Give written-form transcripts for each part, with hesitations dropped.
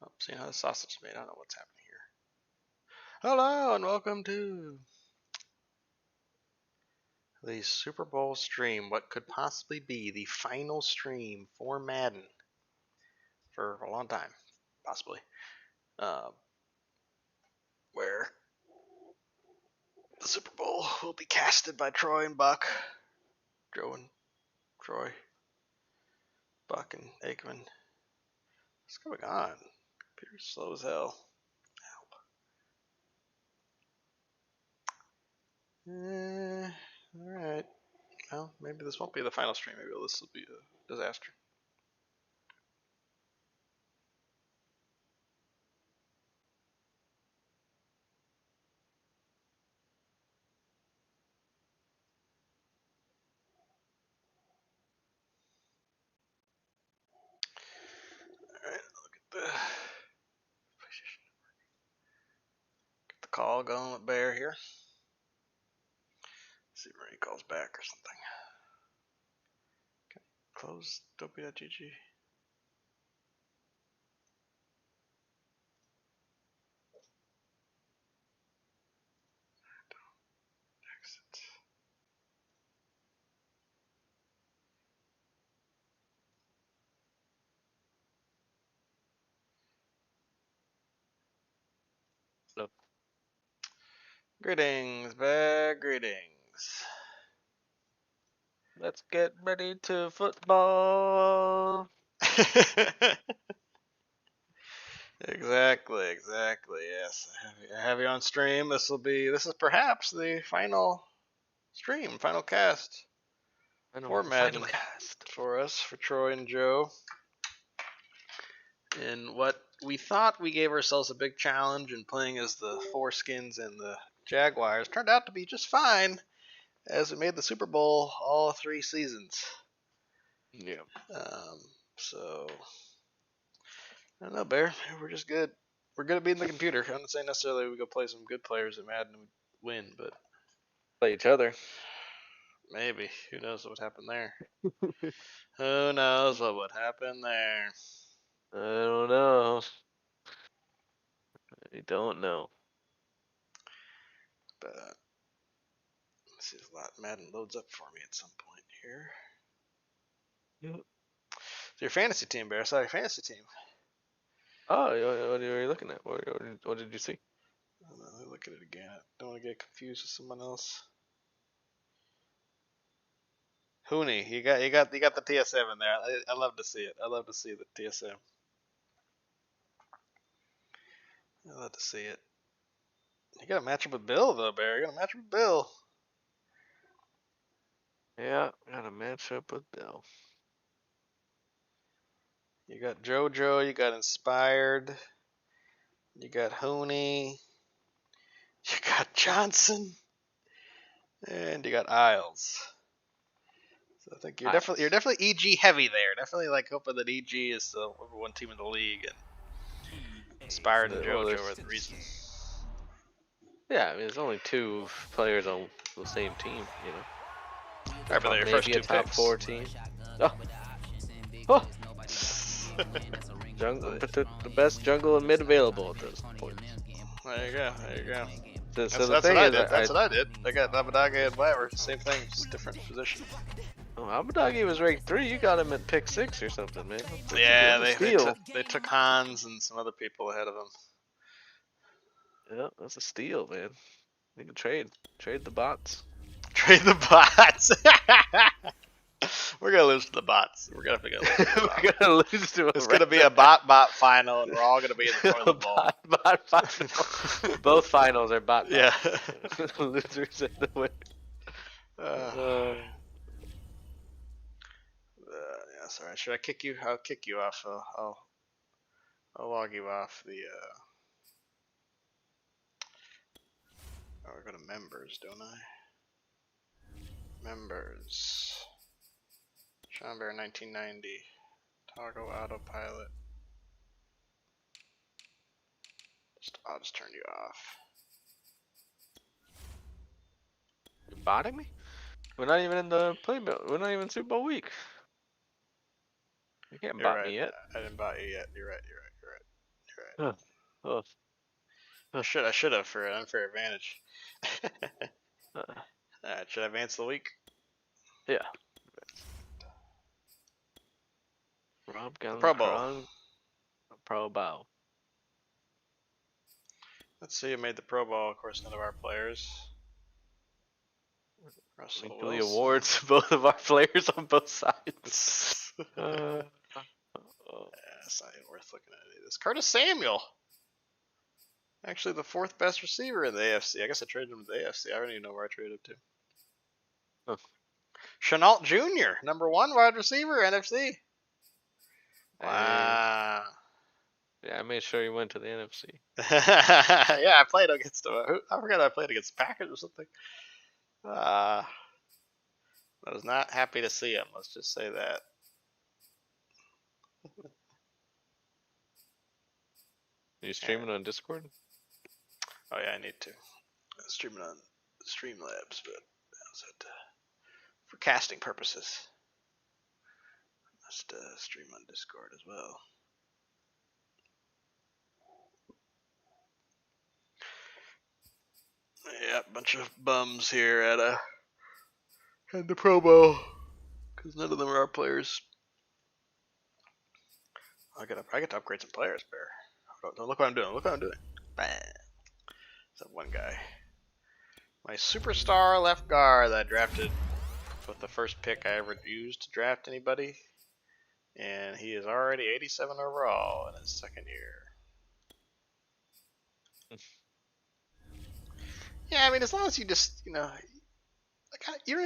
Oh, seeing how the sausage is made. I don't know what's happening here. Hello and welcome to the Super Bowl stream. What could possibly be the final stream for Madden for a long time, possibly. Where the Super Bowl will be casted by Troy and Buck. Joe and Troy. Buck and Aikman. What's going on? Computer's slow as hell. Alright. Well, maybe this won't be the final stream. Maybe this will be a disaster. Alright, look at the call going with Bear here. See if he calls back or something. Okay, close Dopey.gg. Exit. Hello. Greetings, Bear. Greetings. Let's get ready to football. Exactly, yes. I have you on stream. This is perhaps the final stream, final cast for Madden for us, for Troy and Joe. In what we thought we gave ourselves a big challenge in playing as the Foreskins and the Jaguars turned out to be just fine as we made the Super Bowl all 3 seasons. Yeah. So I don't know, Bear. We're just good. We're good at beating the computer. I'm not saying necessarily we go play some good players at Madden and win, but Play each other. maybe. Who knows what happened there? Who knows what would happen there? I don't know. I don't know. But let's see if Madden loads up for me at some point here. Yep. So your fantasy team, Bear. I saw your fantasy team. Oh, what are you looking at? What did you see? I don't know, let me look at it again. I don't want to get confused with someone else. Hooney, you got the TSM in there. I love to see it. I love to see the TSM. I love to see it. You got to match up with Bill though, Bear. You got to match up with Bill. Yeah, got a matchup with Bill. You got JoJo. You got Inspired. You got Hooney. You got Johnson. And you got Isles. So I think you're definitely EG heavy there. Definitely like hoping that EG is the number 1 team in the league, and Inspired and JoJo are the reason. Yeah, I mean, there's only 2 players on the same team, you know. Right, but they're your first 2 top picks. 4 team. Oh. Jungle, the best jungle and mid available at this point. There you go. That's what I did. That's what I did. I got Abadage and whatever. Same thing, just different position. Oh, Abadage was ranked 3. You got him at pick 6 or something, man. Yeah, they took Hans and some other people ahead of him. Yeah, that's a steal, man. You can trade the bots. Trade the bots. We're gonna lose to the bots. We're gonna lose to It's gonna be a bot final, and we're all gonna be in the toilet bowl. Bot final. Both finals are bot. Yeah. Losers in the win. Yeah, sorry. Should I kick you? I'll kick you off. I'll log you off the. Oh, we're going to members, don't I? Members. Sean Bear 1990. Toggle autopilot. I'll just turn you off. You're botting me? We're not even in the playbill. We're not even Super Bowl week. You can't You're bot right. me yet. I didn't buy you yet. You're right. You're right. Oh. I should have for an unfair advantage. Uh, Alright, should I advance the week? yeah. Rob The Pro Bowl. Pro Bowl. Let's see who made the Pro Bowl. Of course, none of our players. Russell Weekly Wilson. awards, both of our players on both sides. Yeah, it's not even worth looking at any of this. Curtis Samuel. Actually, the fourth best receiver in the AFC. I guess I traded him to the AFC. I don't even know where I traded him to. Huh. Chenault Jr., number 1 wide receiver, NFC. Wow. Yeah, I made sure he went to the NFC. Yeah, I played against I forgot I played against the Packers or something. I was not happy to see him. Let's just say that. Are you streaming on Discord? Oh yeah, I need to. I'm streaming on Streamlabs, but how's that for casting purposes? I must stream on Discord as well. Yeah, a bunch of bums here at the Pro Bowl because none of them are our players. I get to upgrade some players, Bear. Don't look what I'm doing. Look what I'm doing. Bam. That one guy. My superstar left guard that I drafted with the first pick I ever used to draft anybody. And he is already 87 overall in his second year. Yeah, I mean, as long as you just, you don't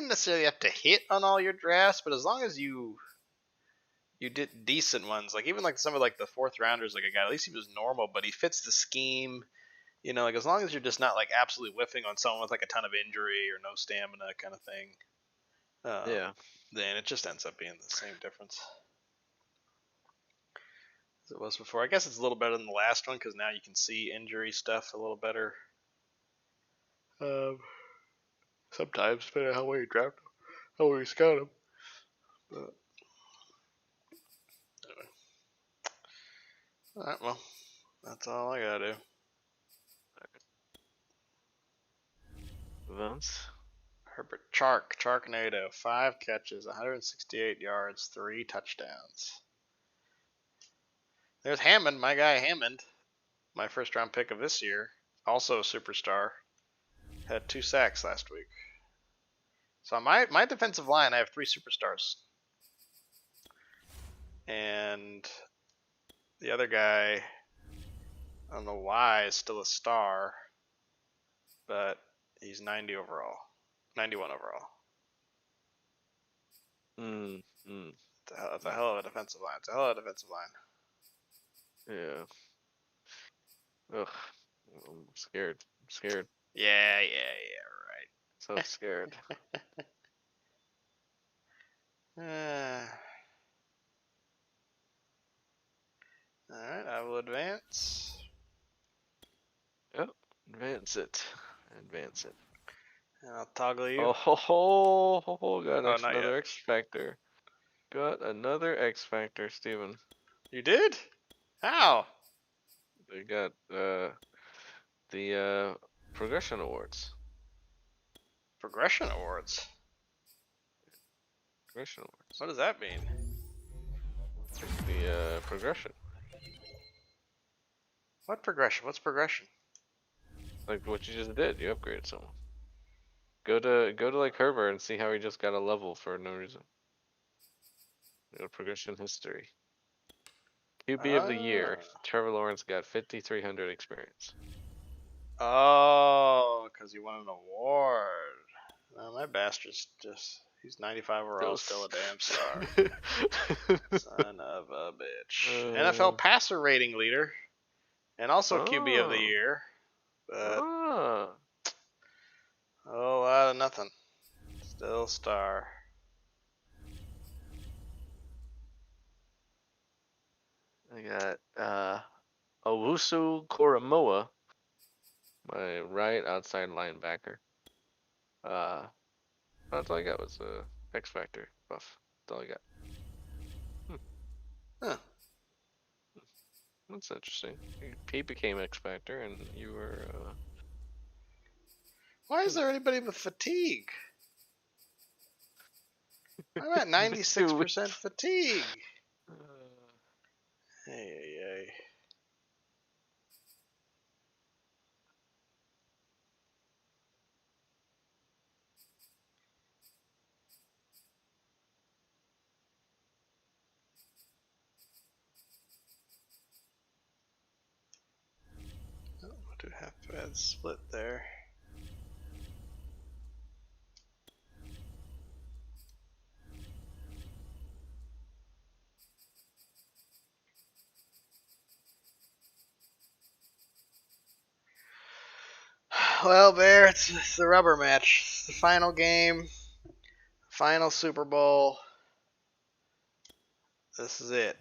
necessarily have to hit on all your drafts, but as long as you did decent ones, like even like some of like the fourth rounders, like a guy, at least he was normal, but he fits the scheme. Like as long as you're just not like absolutely whiffing on someone with like a ton of injury or no stamina kind of thing, Yeah. then it just ends up being the same difference as it was before. I guess it's a little better than the last one because now you can see injury stuff a little better. Sometimes, depending on how well you draft them, how well you scout them. But anyway. Alright, well, that's all I gotta do. Vince. Herbert Charknado, 5 catches, 168 yards, 3 touchdowns. There's Hammond, my guy Hammond, my first round pick of this year, also a superstar. Had 2 sacks last week. So on my defensive line, I have 3 superstars. And the other guy, I don't know why, is still a star, but he's 90 overall. 91 overall. It's a hell of a defensive line. Yeah. Ugh. I'm scared. Yeah, right. So scared. Alright, I will advance. Yep. Advance it. And I'll toggle you. Got not another yet. X Factor. Got another X Factor, Steven. You did? How? They got the Progression Awards. Progression Awards? What does that mean? The progression. What progression? What's progression? Like what you just did. You upgraded someone. Go to like Herbert and see how he just got a level for no reason. Go to progression history. QB of the year. Trevor Lawrence got 5,300 experience. Oh, because he won an award. Well, my bastard's he's 95 overall, still a damn star. Son of a bitch. NFL passer rating leader. And also QB of the year. But a whole lot of nothing. Still star. I got Owusu Koromoa, my right outside linebacker. That's all I got was X Factor buff. That's all I got. Huh. That's interesting. He became X Factor, and you were. Why is there anybody with fatigue? I'm at The 96% fatigue. uh, Hey, hey, hey. Oh, do half bad split there. Well, Bear, it's the rubber match. It's the final game, final Super Bowl. This is it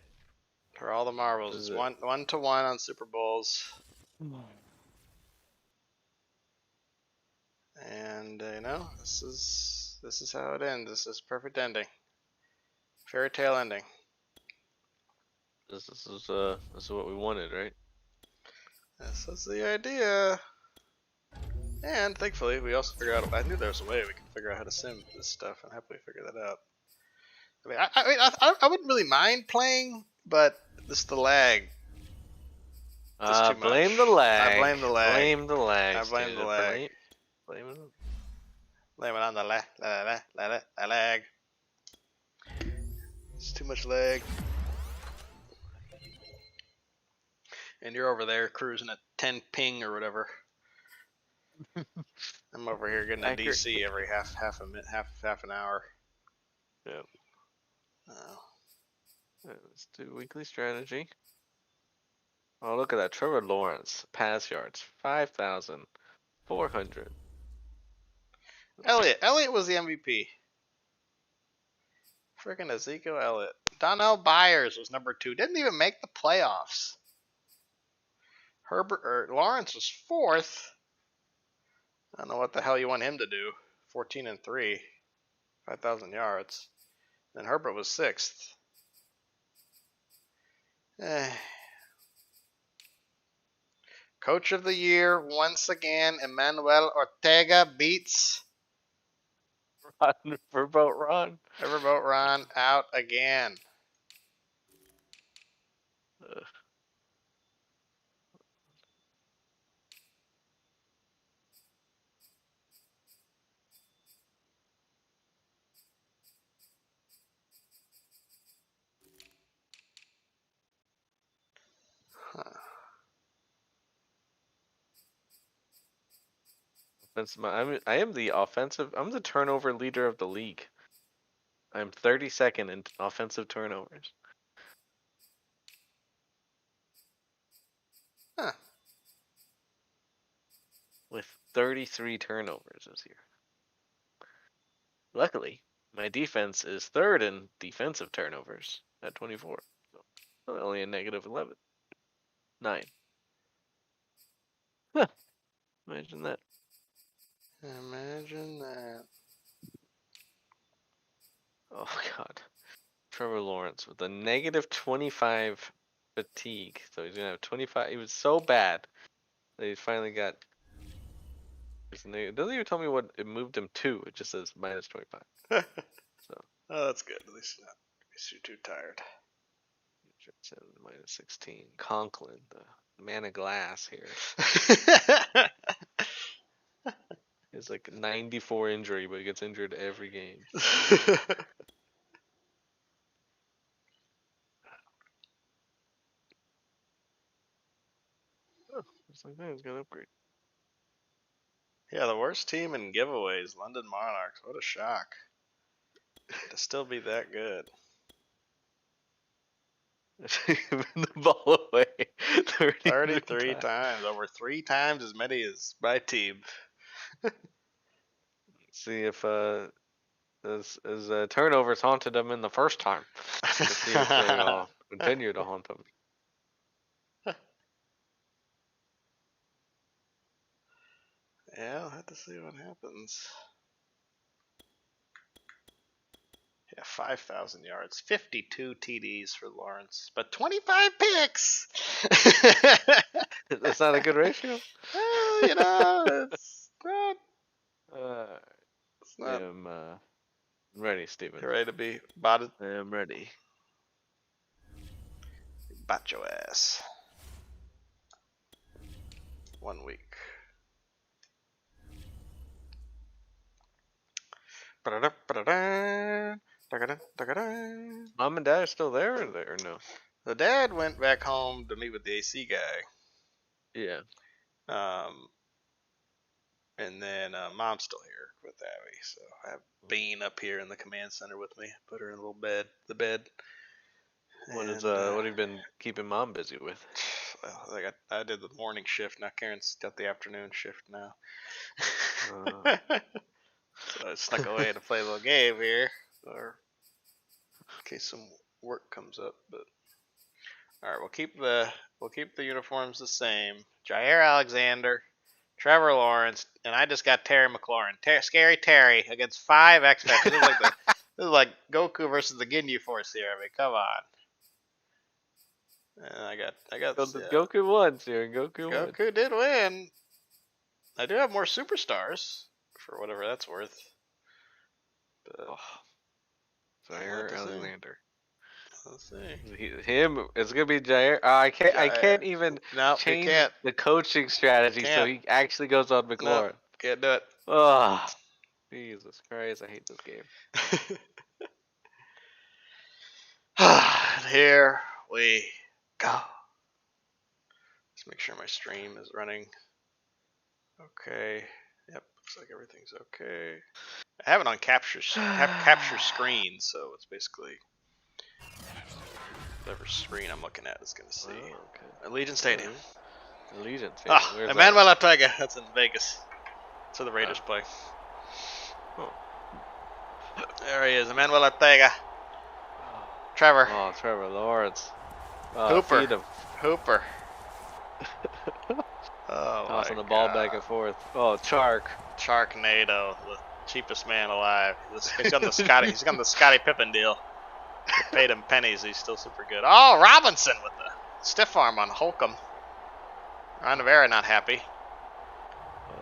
for all the marbles. is It's it? 1-1 on Super Bowls, and this is how it ends. This is perfect ending, fairy tale ending. This is what we wanted, right? This is the idea. And thankfully, we also figured out. I knew there was a way we could figure out how to sim this stuff, and happily figured that out. I mean, I wouldn't really mind playing, but this the lag. Just too Blame much. the lag. I blame the lag. Blame the lag. I blame the lag. Blame it. Blame it on the lag. It's too much lag. And you're over there cruising at 10 ping or whatever. I'm over here getting a DC every half an hour. Yeah. Oh. Let's do weekly strategy. Oh, look at that. Trevor Lawrence, pass yards, 5,400. Elliott was the MVP. Freaking Ezekiel Elliott. Donnell Byers was number 2. Didn't even make the playoffs. Lawrence was 4th. I don't know what the hell you want him to do. 14-3, 5,000 yards. Then Herbert was 6th. Coach of the year once again, Emmanuel Ortega beats Riverboat Ron. Riverboat Ron out again. Ugh. Huh. I am the offensive. I'm the turnover leader of the league. I'm 32nd in offensive turnovers. Huh. With 33 turnovers this year. Luckily, my defense is 3rd in defensive turnovers at 24. So only a negative 11. 9. Huh. Imagine that. Imagine that. Oh, God. Trevor Lawrence with a negative 25 fatigue. So he's going to have 25. He was so bad that he finally got. It doesn't even tell me what it moved him to. It just says minus 25. So. Oh, that's good. At least not. You're too tired. Minus 16. Conklin, the man of glass here. He's like 94 injury, but he gets injured every game. Oh, just like that, he's got an upgrade. Yeah, the worst team in giveaways, London Monarchs. What a shock. To still be that good. Giving the ball away 33 times. Over 3 times as many as my team. See if his turnovers haunted him in the first time. Let's see if they continue to haunt him. Yeah, I'll have to see what happens. Yeah, 5,000 yards, 52 TDs for Lawrence, but 25 picks. That's not a good ratio. Well, you know, it's not. Uh, It's I not. am ready, Stephen. You're ready to be botted. I am ready. Bot your ass. 1 week. Mom and Dad are still there or no? The dad went back home to meet with the AC guy. Yeah. Um, and then mom's still here with Abby, so I have Bean up here in the command center with me. Put her in a little bed, the bed. What And have you been keeping Mom busy with? well, I did the morning shift. Now Karen's got the afternoon shift now. So I snuck away to play a little game here, or in case some work comes up. But all right, we'll keep the uniforms the same. Jair Alexander, Trevor Lawrence, and I just got Terry McLaurin. Scary Terry against 5 X Factors. This is like Goku versus the Ginyu Force here. I mean, come on. And I got Goku won, Steven. Goku won. Goku did win. I do have more superstars for whatever that's worth. But Jair Alexander. Let's see. It's gonna be Jair. I can't even change the coaching strategy so he actually goes on McLaurin. Nope, can't do it. Oh, Jesus Christ! I hate this game. Here we go. Let's make sure my stream is running. Okay. Yep, looks like everything's okay. I have it on capture screen, so it's basically whatever screen I'm looking at is going to see. Oh, okay. Allegiant Stadium. Allegiant Stadium. Ah, Emmanuel Ortega. That's in Vegas. That's where the Raiders play. Oh. There he is, Emmanuel Ortega. Trevor. Oh, Trevor Lawrence. Hooper. Feed him. Hooper. Oh, tossing the ball back and forth. Oh, Charknado, the cheapest man alive. He's got the Scottie Pippen deal. They paid him pennies. He's still super good. Oh, Robinson with the stiff arm on Holcomb. Ron Rivera not happy.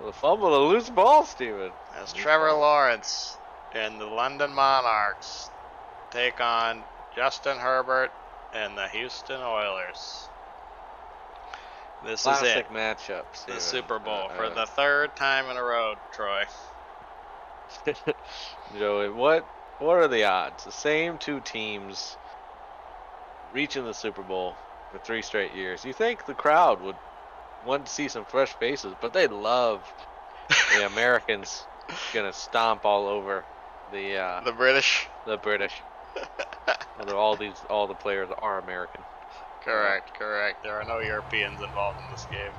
The fumble, the loose ball, Steven. As Trevor Lawrence and the London Monarchs take on Justin Herbert and the Houston Oilers. This Classic is it. Matchup, Steven. The Super Bowl for the 3rd time in a row, Troy. Joey, what are the odds? The same 2 teams reaching the Super Bowl for 3 straight years. You think the crowd would want to see some fresh faces, but they love the Americans gonna stomp all over the British. The British. All the players are American. Correct. There are no Europeans involved in this game.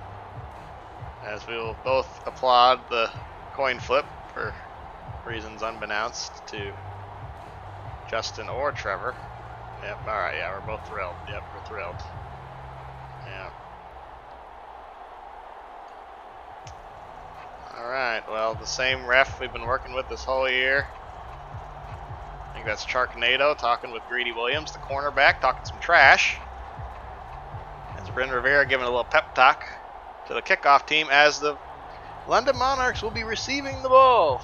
As we will both applaud the coin flip for reasons unbeknownst to Justin or Trevor. Yep, alright, yeah, we're both thrilled. Yep, we're thrilled. Yeah. Alright, well, the same ref we've been working with this whole year. I think that's Charknado talking with Greedy Williams, the cornerback, talking some trash. As Bryn Rivera giving a little pep talk to the kickoff team as the London Monarchs will be receiving the ball.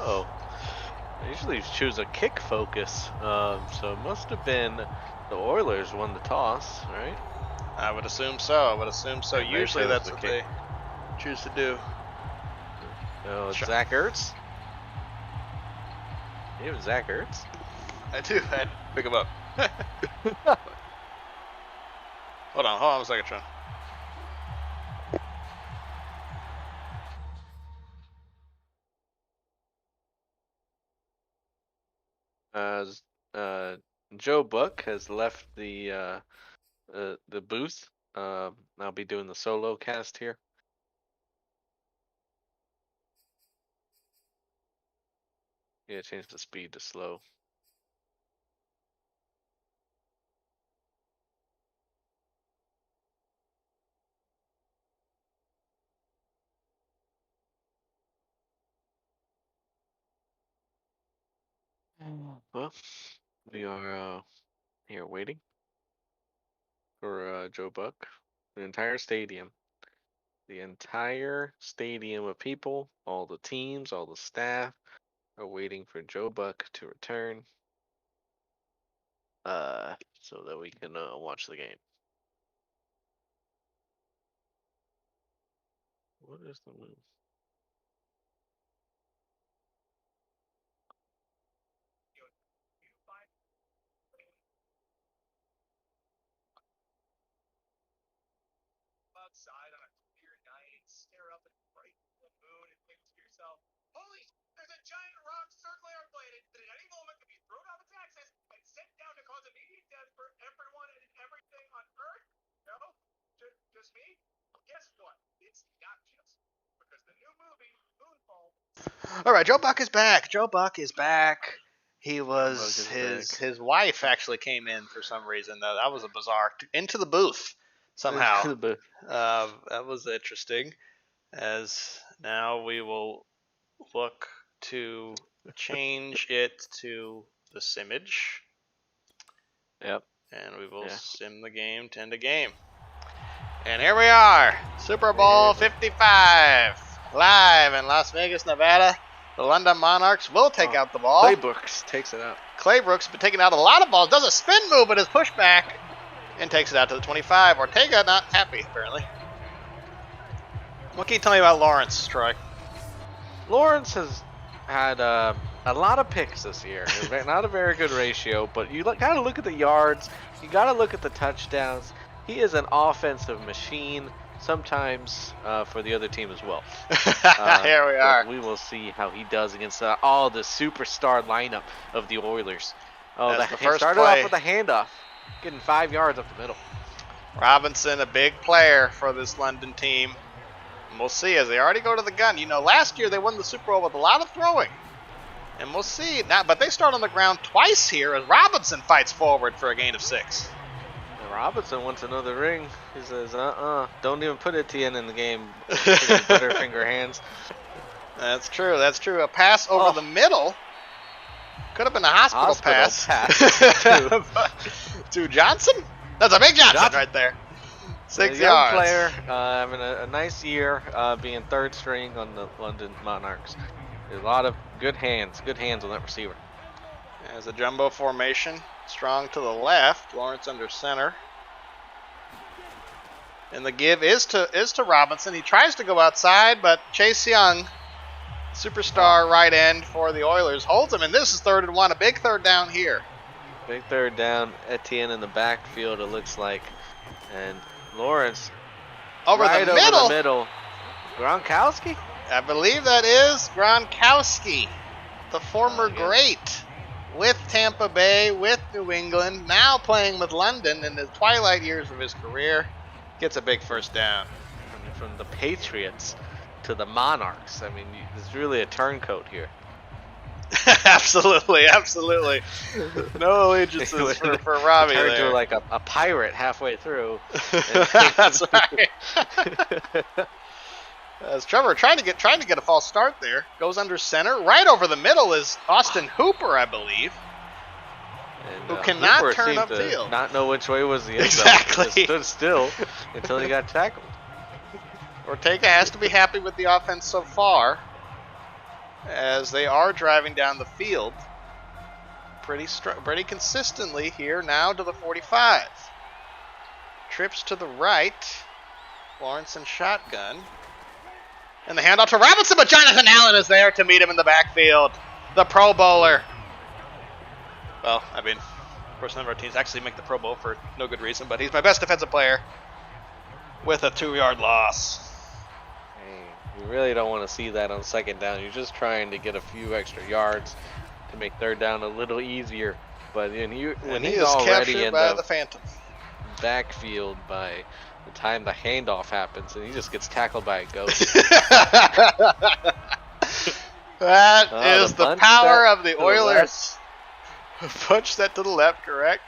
Oh, I usually choose a kick focus, so it must have been the Oilers won the toss, right? I would assume so. Usually that's what they choose to do. Oh, Zach Ertz? You have Zach Ertz? I do. I had to pick him up. Hold on a second, Sean. Joe Buck has left the booth. I'll be doing the solo cast here. Yeah, change the speed to slow. Well, we are here waiting for Joe Buck. The entire stadium. The entire stadium of people, all the teams, all the staff are waiting for Joe Buck to return. So that we can watch the game. What is the move? Outside on a clear night, stare up at the bright full moon and think to yourself, holy, there's a giant rock circling our planet that at any moment could be thrown off its axis and sent down to cause immediate death for everyone and everything on Earth? No? Just me? Guess what? It's not just. Because the new movie, Moonfall. All right, Joe Buck is back. Joe Buck is back. He was Buck is back. his wife actually came in for some reason though. That was a bizarre into the booth somehow. That was interesting. As now we will look to change it to this image. Yep. And we will sim the game to end the game. And here we are, Super Bowl 55, live in Las Vegas, Nevada. The London Monarchs will take out the ball. Claybrooks takes it out. Claybrooks been taking out a lot of balls. Does a spin move, but is pushed back and takes it out to the 25. Ortega not happy, apparently. What can you tell me about Lawrence, Troy? Lawrence has had a lot of picks this year. Not a very good ratio, but you got to look at the yards. You got to look at the touchdowns. He is an offensive machine, sometimes for the other team as well. Here we are. We will see how he does against all the superstar lineup of the Oilers. Oh, That's the first started play. off with a handoff, getting 5 yards up the middle. Robinson, a big player for this London team. And we'll see as they already go to the gun. You know, last year they won the Super Bowl with a lot of throwing. And we'll see. Now, but they start on the ground twice here as Robinson fights forward for a gain of 6. Robinson wants another ring. He says, don't even put Etienne in the game. Butterfinger hands. That's true. That's true. A pass over the middle. Could have been a hospital pass. To Johnson? That's a big Johnson right there. 6 yards. Young player, having a nice year, being third string on the London Monarchs. There's a lot of good hands on that receiver. As a jumbo formation, strong to the left. Lawrence under center. And the give is to Robinson. He tries to go outside, but Chase Young, superstar right end for the Oilers, holds him. And this is 3rd and 1, a big third down here. Big third down. Etienne in the backfield, it looks like. And Lawrence over the middle. Gronkowski? I believe that is Gronkowski, the former great with Tampa Bay, with New England, now playing with London in the twilight years of his career. Gets a big first down. From the Patriots to the Monarchs. I mean, there's really a turncoat here. Absolutely. No allegiances for Robbie Turned there. to like a pirate halfway through. That's right. As Trevor trying to get a false start there, goes under center. Right over the middle is Austin Hooper, I believe, and, who cannot Hooper turn seemed upfield. To not know which way was the end zone. Exactly. Just stood still until he got tackled. Ortega has to be happy with the offense so far, as they are driving down the field pretty consistently here now to the 45. Trips to the right. Lawrence in shotgun. And the handoff to Robinson, but Jonathan Allen is there to meet him in the backfield. The Pro Bowler. Well, I mean, of course, none of our teams actually make the Pro Bowl for no good reason, but he's my best defensive player with a 2-yard loss. Hey, you really don't want to see that on 2nd down. You're just trying to get a few extra yards to make 3rd down a little easier. But when he's already in by the Phantom backfield by the time the handoff happens, and he just gets tackled by a ghost. That is the power of the Oilers. Punch that to the left, correct?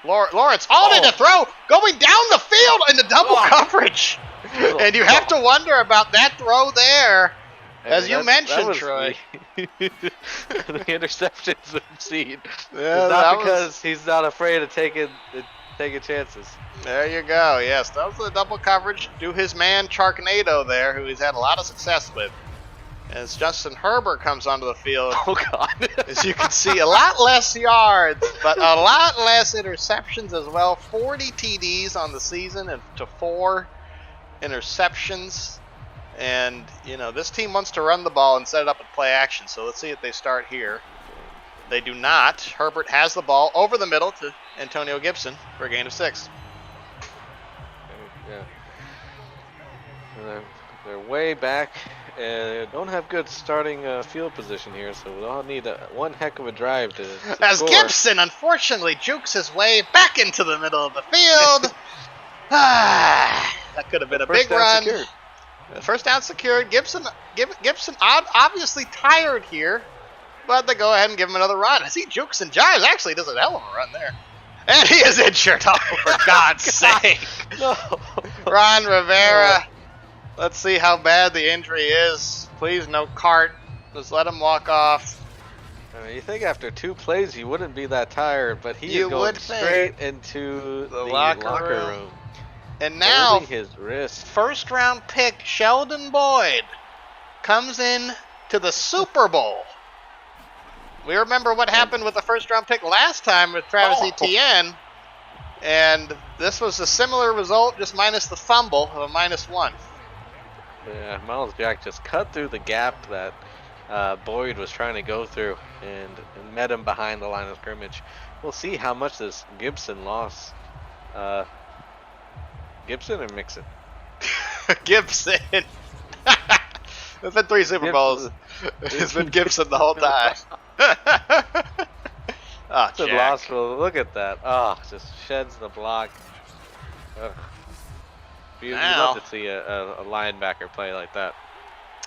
Lawrence halted to throw, going down the field into double coverage. And you have to wonder about that throw there. As you mentioned, was Troy. the interceptions we've seen. Yeah, It's that not was- because he's not afraid of taking chances. There you go. Yes, that was the double coverage. Do his man Sharknado there, who he's had a lot of success with. As Justin Herbert comes onto the field, Oh God! as you can see, a lot less yards, but a lot less interceptions as well. 40 TDs on the season and to 4 interceptions. And, you know, this team wants to run the ball and set it up in play action. So let's see if they start here. They do not. Herbert has the ball over the middle to Antonio Gibson for a gain of 6. Yeah. They're way back and don't have good starting field position here, so we'll all need one heck of a drive to As score. Gibson unfortunately jukes his way back into the middle of the field. That could have been a First big down run. secured. First down secured. Gibson obviously tired here, but they go ahead and give him another run. As he jukes and jives, actually does a hell of a run there. And he is injured. Oh, for God's sake. No. Ron Rivera. Let's see how bad the injury is. Please, no cart. Just let him walk off. I mean, you think after 2 plays you wouldn't be that tired, but he You is going would think. straight into The the locker room. And now, Holding his wrist. first round pick Sheldon Boyd comes in to the Super Bowl. We remember what happened with the first round pick last time with Travis Etienne. And this was a similar result, just minus the fumble of a -1. Yeah, Miles Jack just cut through the gap that Boyd was trying to go through and met him behind the line of scrimmage. We'll see how much this Gibson loss. Gibson or Mixon? Gibson. It's been 3 Super Bowls. It's been Gibson the whole time. Oh, The Jack. loss. Well, look at that. Oh, just sheds the block. Ugh. You'd Now- love to see a linebacker play like that.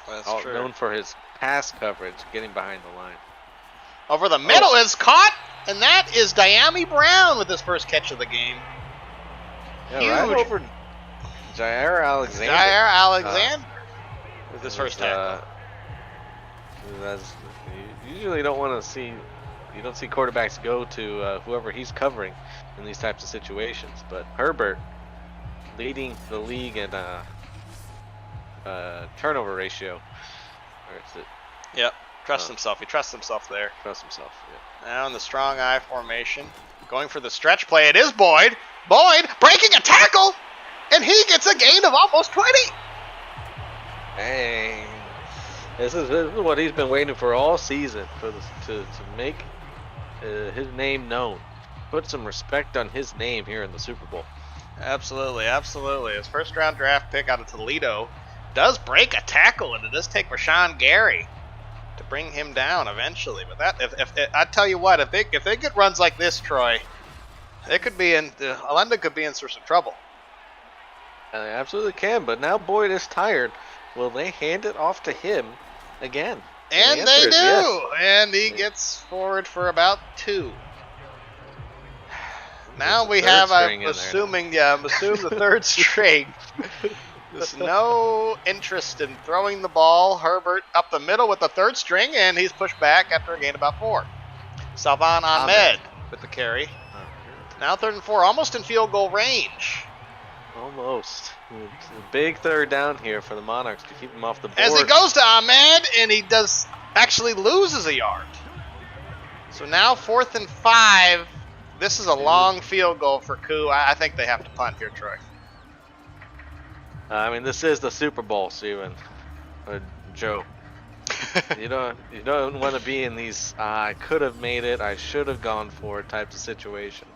That's All true. known for his pass coverage, getting behind the line. Over the middle is caught, and that is Diami Brown with his first catch of the game. Yeah, right Huge. over Jair Alexander. Jair Alexander with his first tackle. You usually don't want to see. You don't see quarterbacks go to whoever he's covering in these types of situations. But Herbert leading the league in turnover ratio. Or is it? Yep. Trusts Oh. himself. He trusts himself there. Trust himself. Yeah. Now in the strong eye formation. Going for the stretch play. It is Boyd. Boyd breaking a tackle, and he gets a gain of almost 20. Dang. This is what he's been waiting for all season, for this, to make his name known. Put some respect on his name here in the Super Bowl. Absolutely, absolutely. His first round draft pick out of Toledo does break a tackle, and it does take Rashawn Gary to bring him down eventually. But that, if I tell you what, if they get runs like this, Troy, they could be in. Alenda could be in some trouble. And they absolutely can, but now Boyd is tired. Will they hand it off to him again? And the they answer do, is yes. and he gets forward for about 2. Now There's we a third have, string I'm in there. assuming the third string. There's no interest in throwing the ball. Herbert up the middle with the third string, and he's pushed back after a gain of about 4. Salvan Ahmed with the carry. Now 3rd and 4, almost in field goal range. Almost. It's a big third down here for the Monarchs to keep them off the board. As he goes to Ahmed, and he does actually loses a yard. So now 4th and 5. This is a long field goal for Koo. I think they have to punt here, Troy. I mean, this is the Super Bowl, Stephen. Joe. You don't want to be in these I could have made it, I should have gone for it types of situations.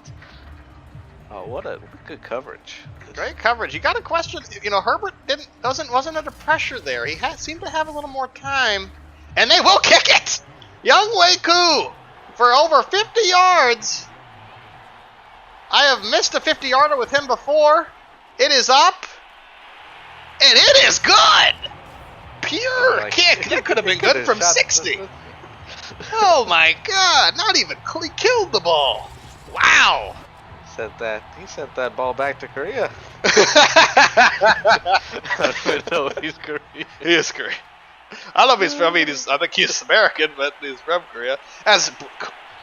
Oh, what a good coverage. Great coverage. You got to question. Herbert wasn't under pressure there. He seemed to have a little more time, and they will kick it. Young Wei Koo for over 50 yards. I have missed a 50-yarder with him before. It is up, and it is good. Pure kick. That could have been good from 60. Oh my God! Not even he killed the ball. Wow. He sent that ball back to Korea. I don't even know if he's Korean. He is Korean. I don't know if he's from, I think he's American, but he's from Korea. As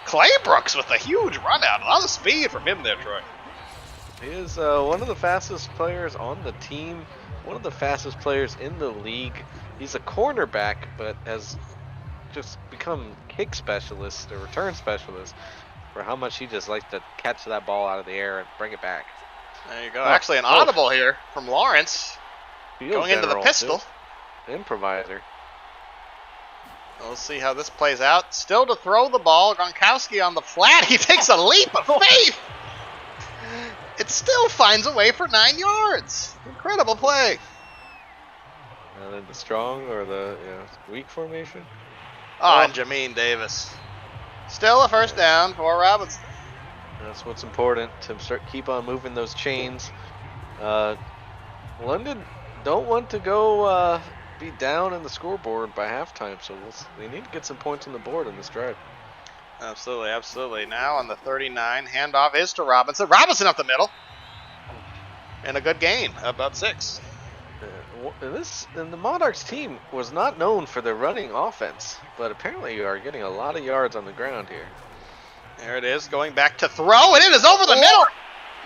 Claybrooks with a huge run out. A lot of speed from him there, Troy. He is one of the fastest players on the team, one of the fastest players in the league. He's a cornerback, but has just become kick specialist or return specialist for how much he just likes to catch that ball out of the air and bring it back. There you go. Actually, an audible here from Lawrence. Field Going into the general, pistol. too. Improviser. We'll see how this plays out. Still to throw the ball. Gronkowski on the flat. He takes a leap of faith. It still finds a way for 9 yards. Incredible play. And then the strong or the weak formation. Oh, and Jamin Davis. Still a first down for Robinson. That's what's important, to keep on moving those chains. London don't want to go be down in the scoreboard by halftime, so they need to get some points on the board in this drive. Absolutely, absolutely. Now on the 39, handoff is to Robinson. Robinson up the middle. And a good gain, about 6. And the Monarchs team was not known for their running offense, but apparently you are getting a lot of yards on the ground here. There it is, going back to throw, and it is over the middle.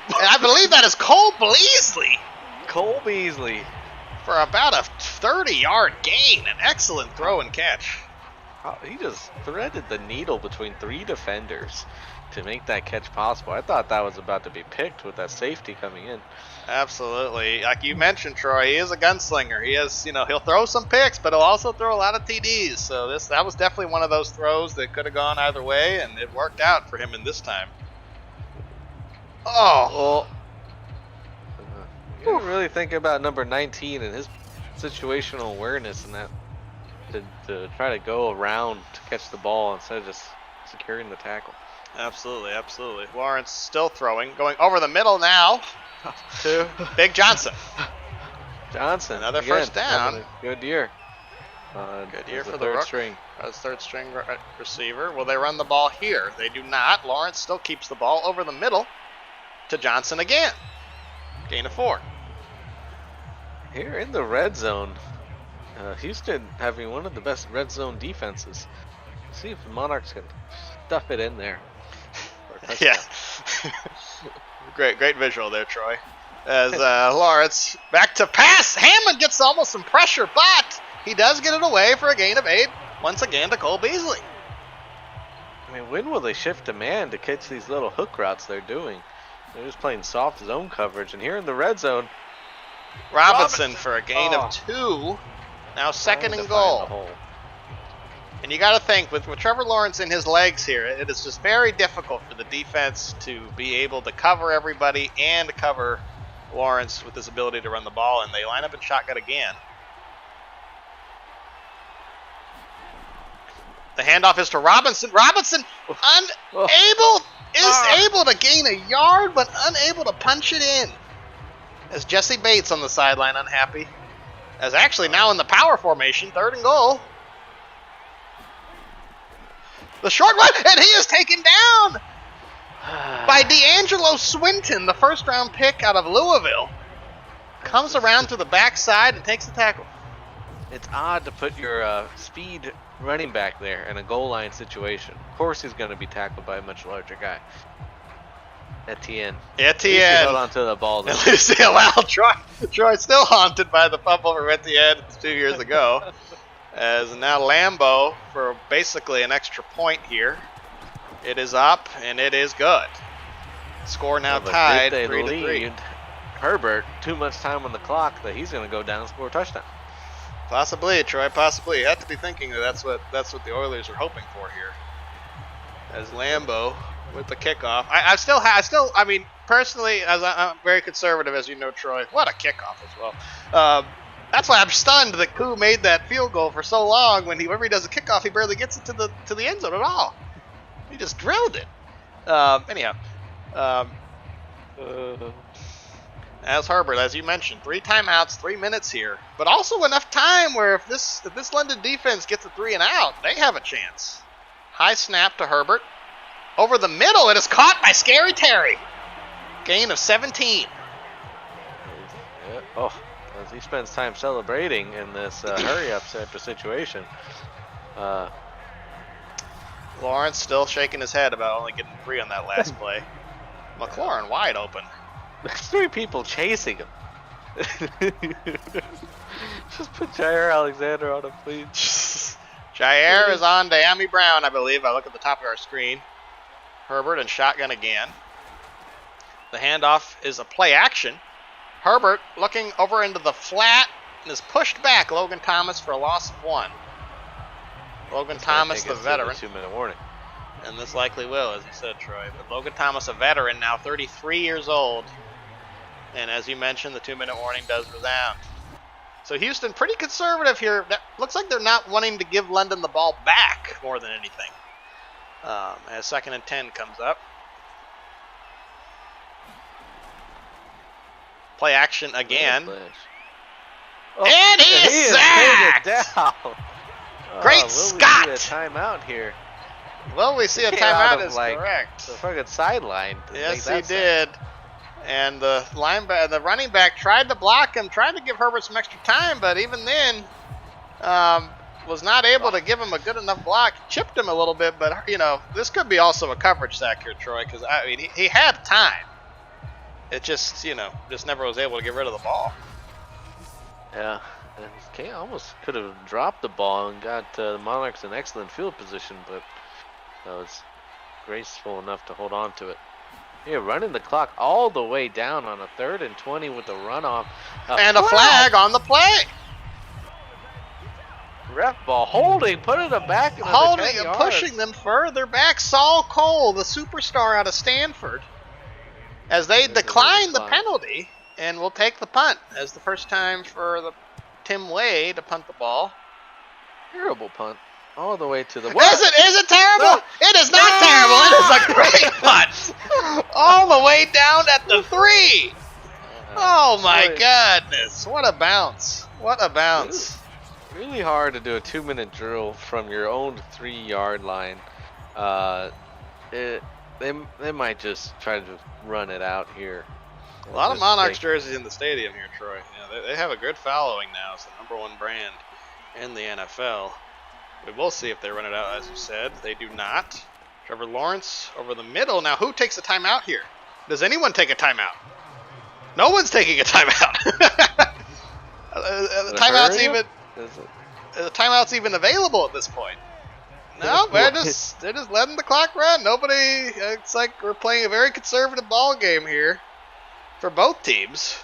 And I believe that is Cole Beasley. Cole Beasley. For about a 30-yard gain. An excellent throw and catch. He just threaded the needle between 3 defenders to make that catch possible. I thought that was about to be picked with that safety coming in. Absolutely. Like you mentioned, Troy, he is a gunslinger. He is, he'll throw some picks, but he'll also throw a lot of TDs. So that was definitely one of those throws that could have gone either way, and it worked out for him in this time. Oh. Well, you didn't really think about number 19 and his situational awareness and that to try to go around to catch the ball instead of just securing the tackle. Absolutely, absolutely. Lawrence still throwing, going over the middle now to Big Johnson. Another again, first down. Good year. Good year for the third Rook. string. As third string receiver. Will they run the ball here? They do not. Lawrence still keeps the ball over the middle to Johnson again. Gain of 4. Here in the red zone, Houston having one of the best red zone defenses. See if the Monarchs can stuff it in there. Yeah. Great visual there, Troy. As Lawrence back to pass. Hammond gets almost some pressure, but he does get it away for a gain of 8. Once again to Cole Beasley. I mean, when will they shift to man to catch these little hook routes they're doing? They're just playing soft zone coverage. And here in the red zone, Robinson for a gain of 2. Now second and goal. And you got to think, with Trevor Lawrence in his legs here, it is just very difficult for the defense to be able to cover everybody and cover Lawrence with his ability to run the ball. And they line up in shotgun again. The handoff is to Robinson. Robinson able to gain a yard, but unable to punch it in. As Jesse Bates on the sideline unhappy. As actually now in the power formation, 3rd and goal. The short run, and he is taken down by D'Angelo Swinton, the first-round pick out of Louisville. Comes around to the backside and takes the tackle. It's odd to put your speed running back there in a goal line situation. Of course he's going to be tackled by a much larger guy. Etienne. Hold on to the ball. Troy's still haunted by the fumble for Etienne 2 years ago. As now Lambeau for basically an extra point here. It is up, and it is good. Score now tied, 3-3. Herbert, too much time on the clock that he's going to go down and score a touchdown. Possibly, Troy, possibly. You have to be thinking that that's what the Oilers are hoping for here. As Lambeau with the kickoff. I mean, personally, as I'm very conservative, as you know, Troy. What a kickoff as well. That's why I'm stunned that Koo made that field goal for so long. Whenever he does a kickoff, he barely gets it to the end zone at all. He just drilled it. As Herbert, as you mentioned, 3 timeouts, 3 minutes here, but also enough time where if this London defense gets a 3 and out, they have a chance. High snap to Herbert. Over the middle, it is caught by Scary Terry. Gain of 17. Oh, that's he spends time celebrating in this hurry-up type of situation. Lawrence still shaking his head about only getting 3 on that last play. McLaurin wide open. There's 3 people chasing him. Just put Jair Alexander on him, please. Jair is on to Amy Brown, I believe. I look at the top of our screen. Herbert and shotgun again. The handoff is a play action. Herbert looking over into the flat and is pushed back. Logan Thomas for a loss of 1. Logan Thomas, the veteran. 2-minute warning. And this likely will, as you said, Troy. But Logan Thomas, a veteran, now 33 years old. And as you mentioned, the 2-minute warning does resound. So Houston, pretty conservative here. That looks like they're not wanting to give London the ball back more than anything. As 2nd and 10 comes up. Play action again. Oh, and he is sacked! Down. Great will Scott! We see a timeout here. Well, we see a timeout is correct. The fucking sideline. Yes, he did. And the running back tried to block him, tried to give Herbert some extra time, but even then, was not able to give him a good enough block. Chipped him a little bit, but this could be also a coverage sack here, Troy, because I mean he had time. It just just never was able to get rid of the ball. Yeah, and Kane almost could have dropped the ball and got the Monarchs in excellent field position, but that was graceful enough to hold on to it. Here, running the clock all the way down on a 3rd and 20 with the runoff. And a flag on the play. Ref ball holding, putting them back into holding the 10 and yards. pushing them further back. Saul Cole, the superstar out of Stanford, as they decline the penalty and will take the punt as the first time for the Tim Way to punt the ball. Terrible punt. All the way to the... Is it terrible? No. It is not terrible. It is a great punt. All the way down at the 3. Oh, my goodness. What a bounce. What a bounce. Really hard to do a 2-minute drill from your own 3-yard line. They might just try to run it out here. A lot of Monarchs jerseys in the stadium here, Troy. They have a good following now. It's the #1 brand in the NFL. We will see if they run it out, as you said. They do not. Trevor Lawrence over the middle. Now, who takes a timeout here? Does anyone take a timeout? No one's taking a timeout. The timeout's even available at this point. No, they're just letting the clock run. Nobody. It's like we're playing a very conservative ball game here for both teams,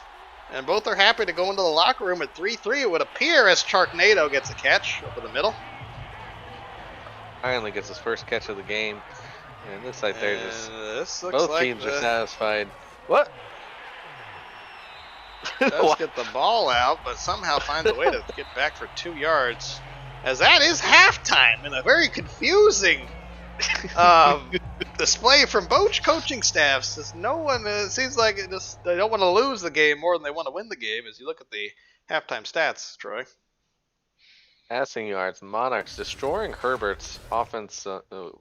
and both are happy to go into the locker room at 3-3. It would appear as Sharknado gets a catch over the middle. Finally gets his first catch of the game, and this like they're just both like teams are satisfied. What? Does get the ball out, but somehow finds a way to get back for 2 yards. As that is halftime in a very confusing display from both coaching staffs. As no one seems like they don't want to lose the game more than they want to win the game. As you look at the halftime stats, Troy. Passing yards, Monarchs destroying Herbert's offense,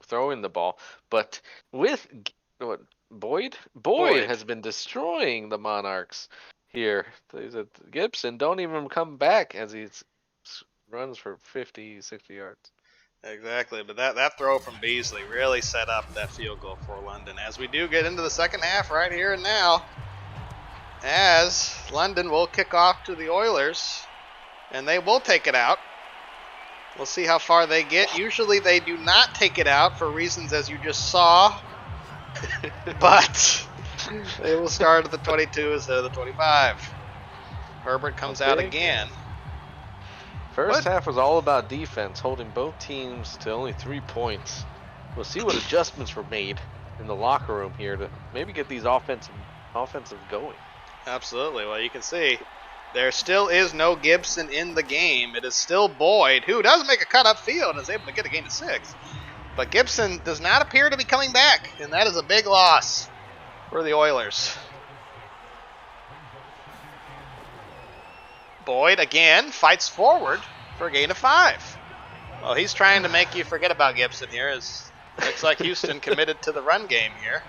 throwing the ball, but with Boyd has been destroying the Monarchs here. Gibson don't even come back as he runs for 50, 60 yards. Exactly, but that throw from Beasley really set up that field goal for London. As we do get into the second half right here and now, as London will kick off to the Oilers, and they will take it out. We'll see how far they get. Usually they do not take it out for reasons as you just saw, but they will start at the 22 instead of the 25. Herbert comes out again. First half was all about defense, holding both teams to only 3 points. We'll see what adjustments were made in the locker room here to maybe get these offensive going. Absolutely. Well, you can see there still is no Gibson in the game. It is still Boyd, who does make a cut upfield and is able to get a gain of 6. But Gibson does not appear to be coming back, and that is a big loss for the Oilers. Boyd again fights forward for a gain of 5. Well, he's trying to make you forget about Gibson here. Looks like Houston committed to the run game here.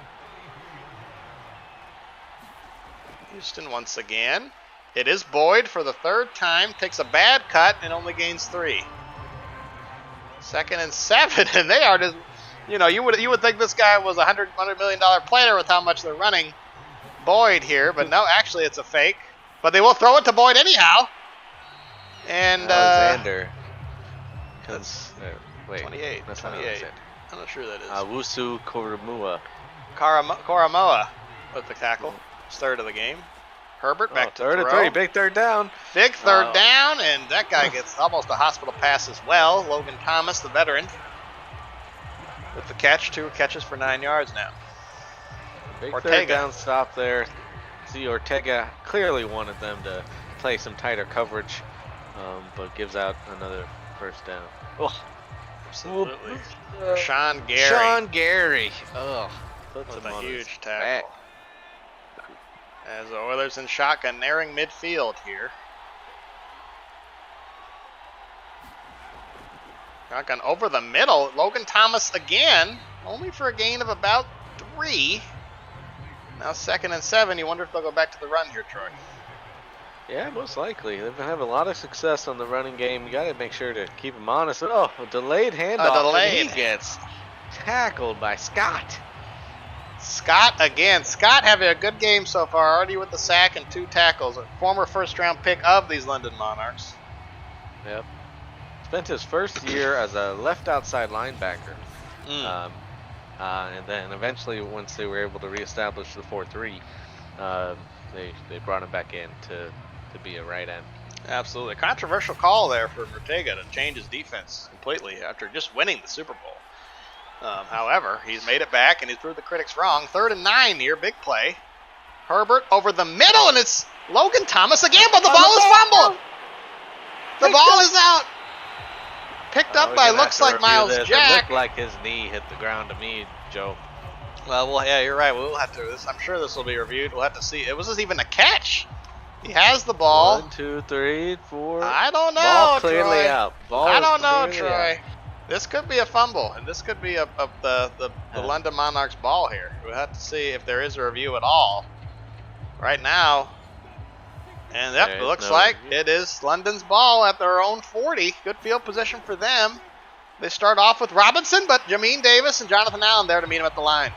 Houston once again It is Boyd for the third time. Takes a bad cut and only gains 3. 2nd and 7, and they are just, you would think this guy was a $100 million player with how much they're running Boyd here, but no, actually it's a fake. But they will throw it to Boyd anyhow. And Alexander. Wait, 28. that's 28. not Alexander. I'm not sure who that is. Wusu Koromua. Karamoa with the tackle. It's third of the game. Herbert back to third throw. and 3, big third down. Big third down, and that guy gets almost a hospital pass as well. Logan Thomas, the veteran, with the catch. 2 catches for 9 yards now. Big Ortega. third down stop there. See, Ortega clearly wanted them to play some tighter coverage, but gives out another first down. Oh, Absolutely. Sean Gary. Sean Gary. Oh, puts with him a on his huge back. tackle. As the Oilers in shotgun nearing midfield here. Shotgun over the middle. Logan Thomas again, only for a gain of about 3. Now 2nd and 7. You wonder if they'll go back to the run here, Troy. Yeah, most likely. They've been having a lot of success on the running game. You got to make sure to keep them honest. Oh, a delayed handoff. And he gets tackled by Scott. Scott again. Scott having a good game so far, already with the sack and 2 tackles. A former first-round pick of these London Monarchs. Yep. Spent his first year as a left outside linebacker. And then eventually, once they were able to reestablish the 4-3, they brought him back in to be a right end. Absolutely. Controversial call there for Ortega to change his defense completely after just winning the Super Bowl. However, he's made it back and he's proved the critics wrong. 3rd and 9 here, big play. Herbert over the middle, and it's Logan Thomas again, but the ball is fumbled. The ball is out. Picked up by, looks like Miles Jack. It looked like his knee hit the ground to me, Joe. Well, yeah, you're right. We'll have to. I'm sure this will be reviewed. We'll have to see. It wasn't even a catch. He has the ball. 1, 2, 3, 4. I don't know. Ball clearly Troy. out. Ball I don't know, clearly Troy. out. This could be a fumble, and this could be the London Monarchs ball here. We'll have to see if there is a review at all. Right now, and that looks like it is London's ball at their own 40. Good field position for them. They start off with Robinson, but Jamin Davis and Jonathan Allen there to meet him at the line.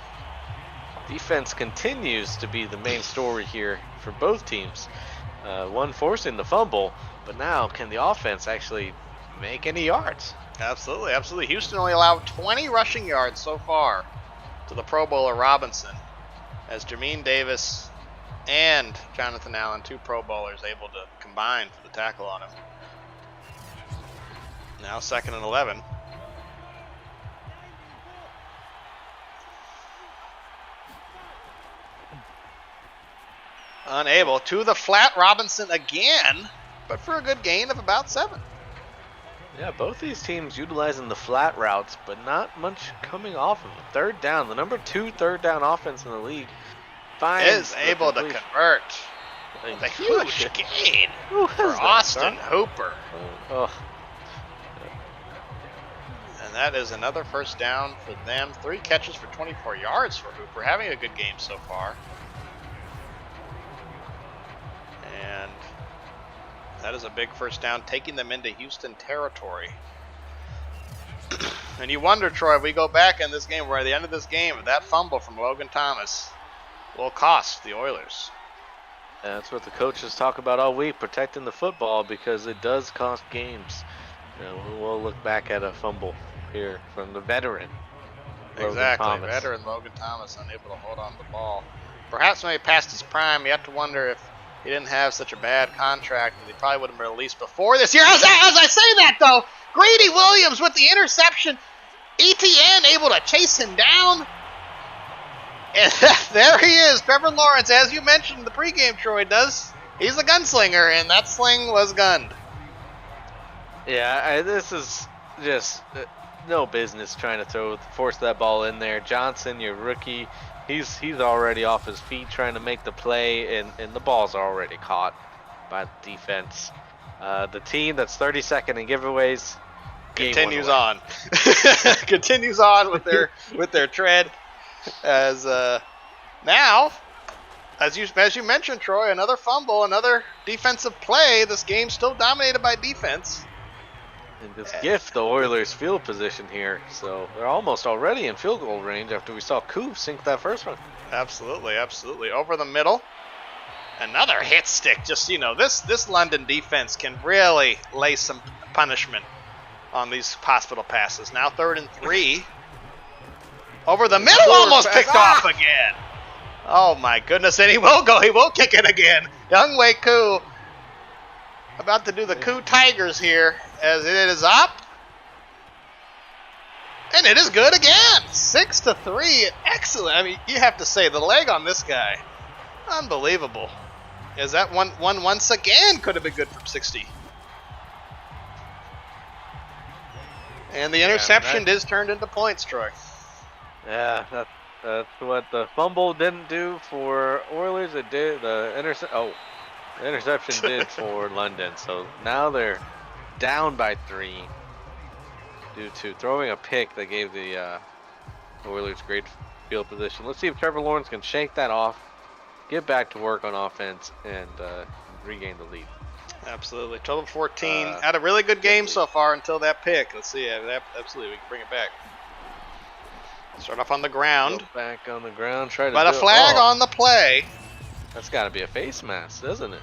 Defense continues to be the main story here for both teams. One forcing the fumble, but now can the offense actually make any yards? Absolutely, absolutely. Houston only allowed 20 rushing yards so far to the Pro Bowler Robinson, as Jamin Davis and Jonathan Allen, 2 Pro Bowlers, able to combine for the tackle on him. Now 2nd and 11. Unable to the flat Robinson again, but for a good gain of about 7. Yeah, both these teams utilizing the flat routes, but not much coming off of it. 3rd down, the number 2 third down offense in the league, is able to convert with a huge gain for Austin Hooper. And that is another first down for them. 3 catches for 24 yards for Hooper, having a good game so far. And that is a big first down, taking them into Houston territory. And you wonder, Troy, if we go back in this game, we're at the end of this game, that fumble from Logan Thomas will cost the Oilers. And that's what the coaches talk about all week, protecting the football, because it does cost games. We'll look back at a fumble here from the veteran. Exactly, veteran Logan Thomas unable to hold on to the ball. Perhaps when he passed his prime, you have to wonder if he didn't have such a bad contract and he probably would have been released before this year. As I say that, though, Greedy Williams with the interception. ETN able to chase him down. And there he is, Trevor Lawrence, as you mentioned, the pregame Troy does. He's a gunslinger, and that sling was gunned. Yeah, this is just no business trying to force that ball in there. Johnson, your rookie, he's already off his feet trying to make the play, and the ball's already caught by the defense. The team that's 32nd in giveaways continues on. Continues on with their tread, as now as you mentioned, Troy, another fumble, another defensive play. This game's still dominated by defense. And just gift the Oilers field position here. So they're almost already in field goal range after we saw Coop sink that first one. Absolutely, absolutely. Over the middle. Another hit stick. Just, this London defense can really lay some punishment on these hospital passes. Now 3rd and 3. Over the middle, almost picked off again. Oh my goodness, and he will kick it again. Youngwei Koo about to do the Koo Tigers here as it is up. And it is good again. 6-3. Excellent. I mean, you have to say the leg on this guy. Unbelievable. As that one once again could have been good from 60. And the interception is turned into points, Troy. Yeah, that's what the fumble didn't do for Oilers. It did the interception did for London. So now they're down by 3 due to throwing a pick that gave the Oilers great field position. Let's see if Trevor Lawrence can shake that off, get back to work on offense, and regain the lead. Absolutely. 12-14. Had a really good game so far until that pick. Let's see. Absolutely, we can bring it back. Start off on the ground. Go back on the ground. But a flag on the play. That's got to be a face mask, doesn't it?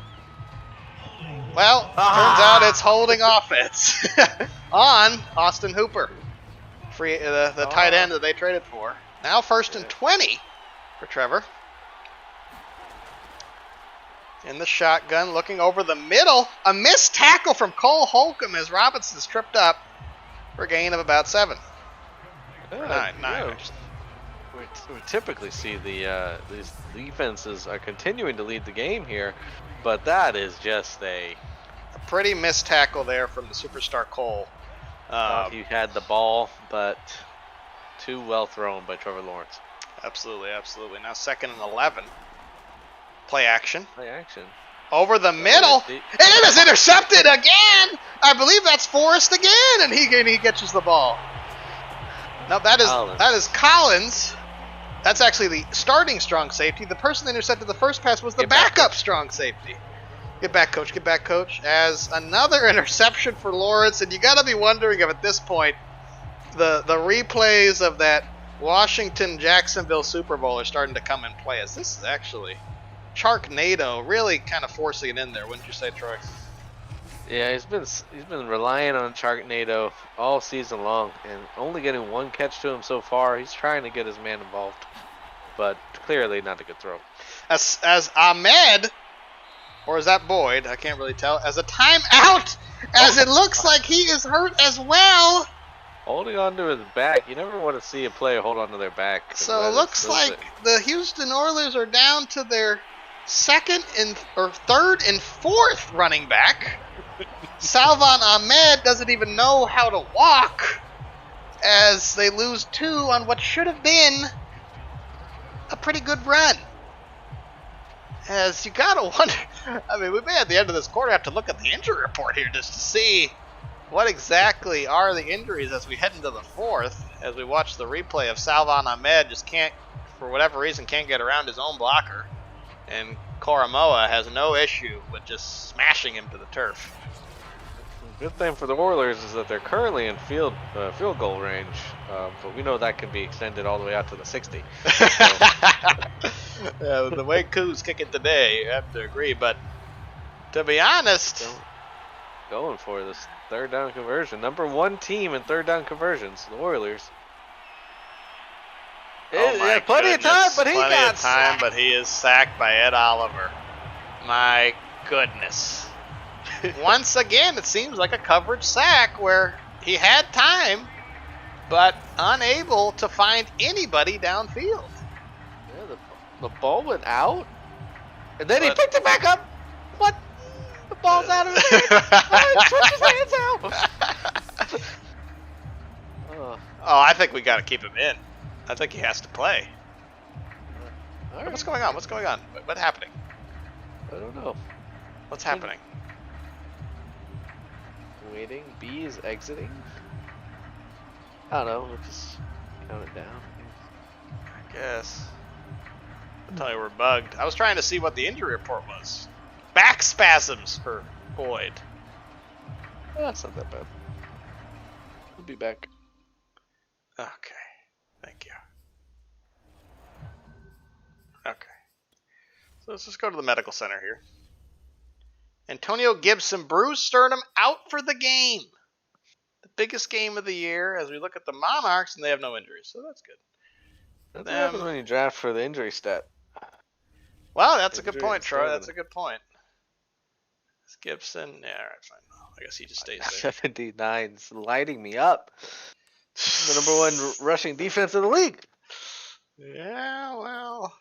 Well, turns out it's holding offense on Austin Hooper. The tight end that they traded for. Now 1st and 20 for Trevor. In the shotgun, looking over the middle. A missed tackle from Cole Holcomb as Robinson's tripped up for a gain of about 7. Nine. We typically see these defenses are continuing to lead the game here, but that is just a pretty missed tackle there from the superstar Cole. He had the ball, but too well thrown by Trevor Lawrence. Absolutely, absolutely. Now 2nd and 11. Play action. Over the middle. And it is intercepted again. I believe that's Forrest again, and he catches the ball. No, that is Collins. That's actually the starting strong safety. The person that intercepted the first pass was the backup strong safety. Get back, coach. Get back, coach. As another interception for Lawrence, and you got to be wondering if at this point the replays of that Washington-Jacksonville Super Bowl are starting to come in play. As this is actually Sharknado really kind of forcing it in there, wouldn't you say, Troy? Yeah, he's been relying on Sharknado all season long, and only getting 1 catch to him so far. He's trying to get his man involved, but clearly not a good throw. As Ahmed, or is that Boyd? I can't really tell. As a timeout, as it looks like he is hurt as well. Holding on to his back. You never want to see a player hold on to their back. So it looks like the Houston Oilers are down to their 3rd and 4th running back. Salvon Ahmed doesn't even know how to walk as they lose 2 on what should have been a pretty good run. As you gotta wonder, I mean, we may at the end of this quarter have to look at the injury report here just to see what exactly are the injuries as we head into the 4th, as we watch the replay of Salvon Ahmed just can't, for whatever reason, can't get around his own blocker. And Koromoa has no issue with just smashing him to the turf. Good thing for the Oilers is that they're currently in field goal range, but we know that can be extended all the way out to the 60. Yeah, the way Koo's kicking today, you have to agree. But to be honest, going for this 3rd down conversion, number 1 team in 3rd down conversions, the Oilers. Plenty of time, but he is sacked by Ed Oliver. My goodness. Once again, it seems like a coverage sack where he had time, but unable to find anybody downfield. Yeah, the ball went out, and then he picked it back up. What? The ball's out of his hands. Switch his hands out. Oh, I think we got to keep him in. I think he has to play. Right. What's going on? What's going on? What's happening? I don't know. What's happening? Waiting. B is exiting. I don't know. We'll just count it down. I guess. I'll tell you we're bugged. I was trying to see what the injury report was. Back spasms for Boyd. That's not that bad. We'll be back. Okay. Thank you. Okay. So let's just go to the medical center here. Antonio Gibson, bruised sternum, out for the game. The biggest game of the year as we look at the Monarchs, and they have no injuries, so that's good. That's what happens when you draft for the injury stat. Well, that's a good Injury point, Troy. stat. That's a good point. It's Gibson. Yeah, all right, fine. I guess he just stays there. 79's lighting me up. The number one rushing defense in the league. Yeah, well.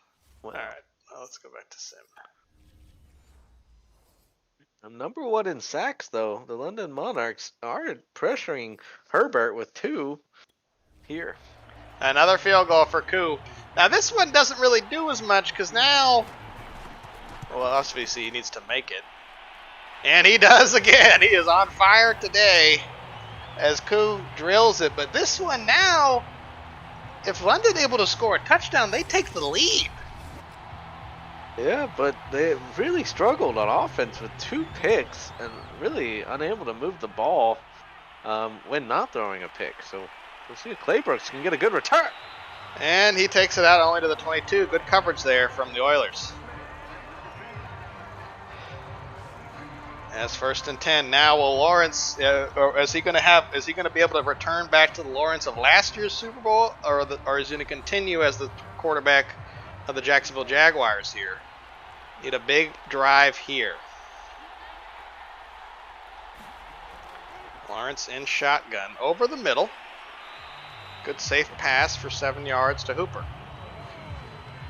All right, well, let's go back to Sim. I'm number one in sacks, though. The London Monarchs are pressuring Herbert with 2 here. Another field goal for Koo. Now, this one doesn't really do as much because now, well, SVC he needs to make it. And he does again. He is on fire today as Koo drills it. But this one now, if London able to score a touchdown, they take the lead. Yeah, but they really struggled on offense with 2 picks and really unable to move the ball when not throwing a pick. So we'll see if Claybrooks can get a good return. And he takes it out only to the 22. Good coverage there from the Oilers. As 1st and 10. Now will Lawrence, or is he going to be able to return back to the Lawrence of last year's Super Bowl, or is he going to continue as the quarterback of the Jacksonville Jaguars here? Need a big drive here. Lawrence in shotgun over the middle. Good safe pass for 7 yards to Hooper.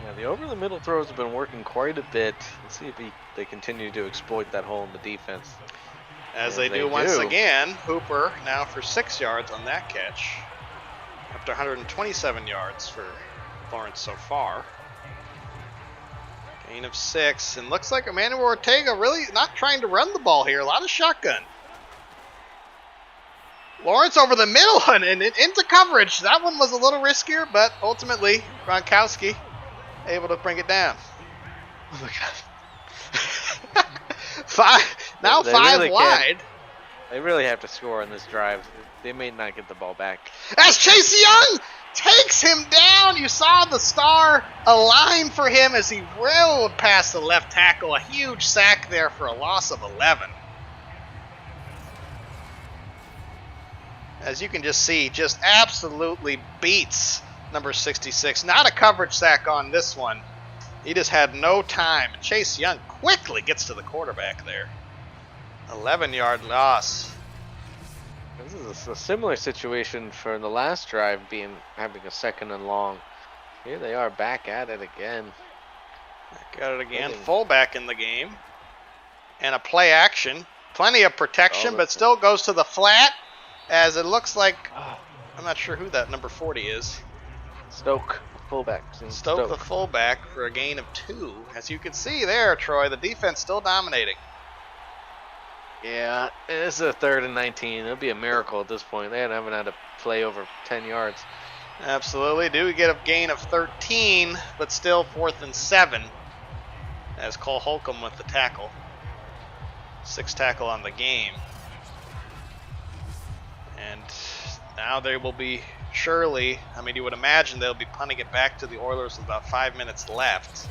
Yeah, the over the middle throws have been working quite a bit. Let's see if they continue to exploit that hole in the defense. As they do once again, Hooper now for 6 yards on that catch. Up to 127 yards for Lawrence so far. Gain of 6, and looks like Emmanuel Ortega really not trying to run the ball here. A lot of shotgun. Lawrence over the middle and into coverage. That one was a little riskier, but ultimately Gronkowski able to bring it down. Oh my God. Five really wide. They really have to score on this drive. They may not get the ball back. As Chase Young takes him down. You saw the star align for him as he railed past the left tackle. A huge sack there for a loss of 11. As you can just see, just absolutely beats number 66. Not a coverage sack on this one. He just had no time. Chase Young quickly gets to the quarterback there. 11-yard loss. This is a similar situation for the last drive having a 2nd and long. Here they are back at it again. Got it again. Fullback in the game. And a play action. Plenty of protection, but still goes to the flat. As it looks like, I'm not sure who that number 40 is. Stoke, fullback. Stoke the fullback for a gain of 2. As you can see there, Troy, the defense still dominating. Yeah, it's a 3rd and 19. It'll be a miracle at this point. They haven't had a play over 10 yards. Absolutely. Do we get a gain of 13, but still 4th and 7. As Cole Holcomb with the tackle. 6th tackle on the game. And now they will be surely, you would imagine they'll be punting it back to the Oilers with about 5 minutes left.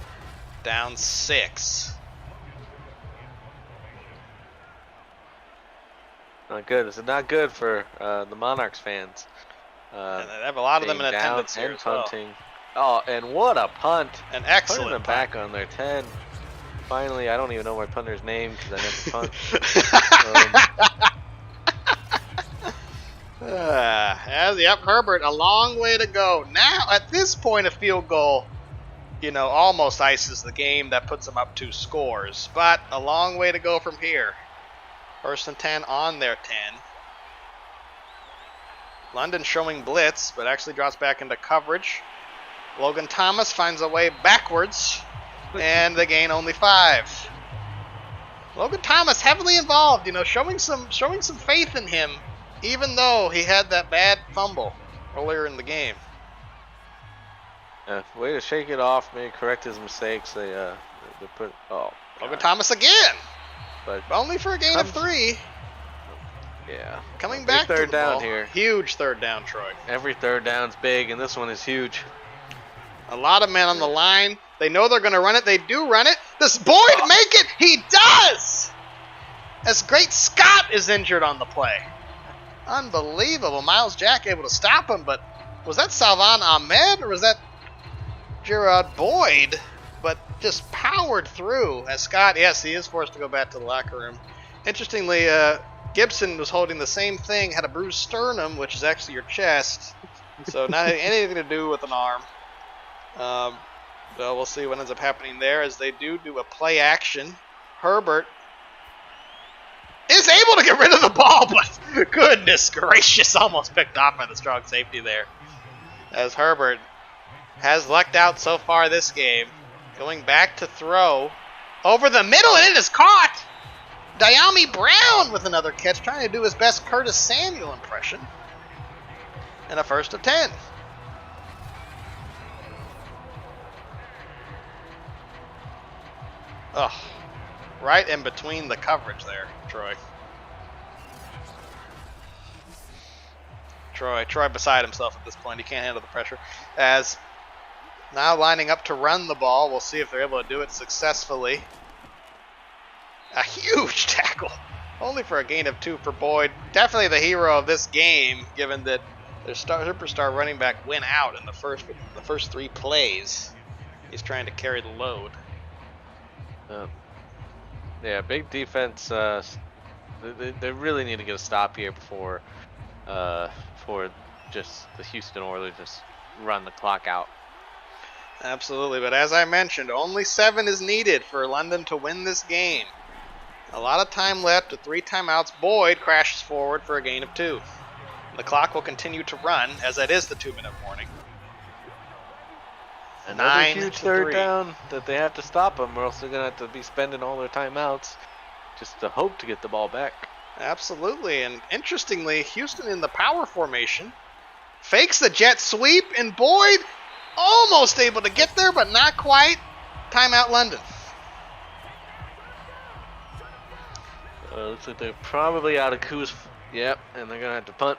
Down 6. Not good. It's not good for the Monarchs fans. And they have a lot of them in attendance here as punting. Well. Oh, and what a punt. An excellent Putting them punt. back on their 10. Finally, I don't even know my punter's name because I never punt. Yep, Herbert, a long way to go. Now, at this point, a field goal, almost ices the game. That puts them up 2 scores. But a long way to go from here. 1st and 10 on their 10. London showing blitz, but actually drops back into coverage. Logan Thomas finds a way backwards, and they gain only 5. Logan Thomas heavily involved, showing some faith in him, even though he had that bad fumble earlier in the game. Way to shake it off, maybe correct his mistakes. They put Logan God. Thomas again, But only for a gain of 3. yeah, Coming big back to third the down ball. here. Huge third down, Troy. Every third down's big, and this one is huge. A lot of men on the line. They know they're going to run it. They do run it. Does Boyd make it? He does! As Great Scott is injured on the play. Unbelievable. Miles Jack able to stop him, but was that Salvan Ahmed or was that Gerard Boyd? But just powered through as Scott, yes, he is forced to go back to the locker room. Interestingly, Gibson was holding the same thing, had a bruised sternum, which is actually your chest. So not anything to do with an arm. So we'll see what ends up happening there as they do a play action. Herbert is able to get rid of the ball, but goodness gracious, almost picked off by the strong safety there. As Herbert has lucked out so far this game. Going back to throw over the middle, and it is caught. Diami Brown with another catch, trying to do his best Curtis Samuel impression. And a first of 10. Ugh. Right in between the coverage there, Troy. Troy beside himself at this point. He can't handle the pressure. As now lining up to run the ball. We'll see if they're able to do it successfully. A huge tackle. Only for a gain of 2 for Boyd. Definitely the hero of this game, given that their superstar running back went out in the first 3 plays. He's trying to carry the load. Yeah, big defense. They really need to get a stop here before just the Houston Oilers just run the clock out. Absolutely, but as I mentioned, only 7 is needed for London to win this game. A lot of time left with 3 timeouts. Boyd crashes forward for a gain of 2. The clock will continue to run as that is the 2-minute warning. Another huge third down that they have to stop them, or else they're going to have to be spending all their timeouts just to hope to get the ball back. Absolutely, and interestingly, Houston in the power formation fakes the jet sweep, and Boyd almost able to get there, but not quite. Timeout, London. Looks like they're probably out of Kuz. Yep, and they're going to have to punt.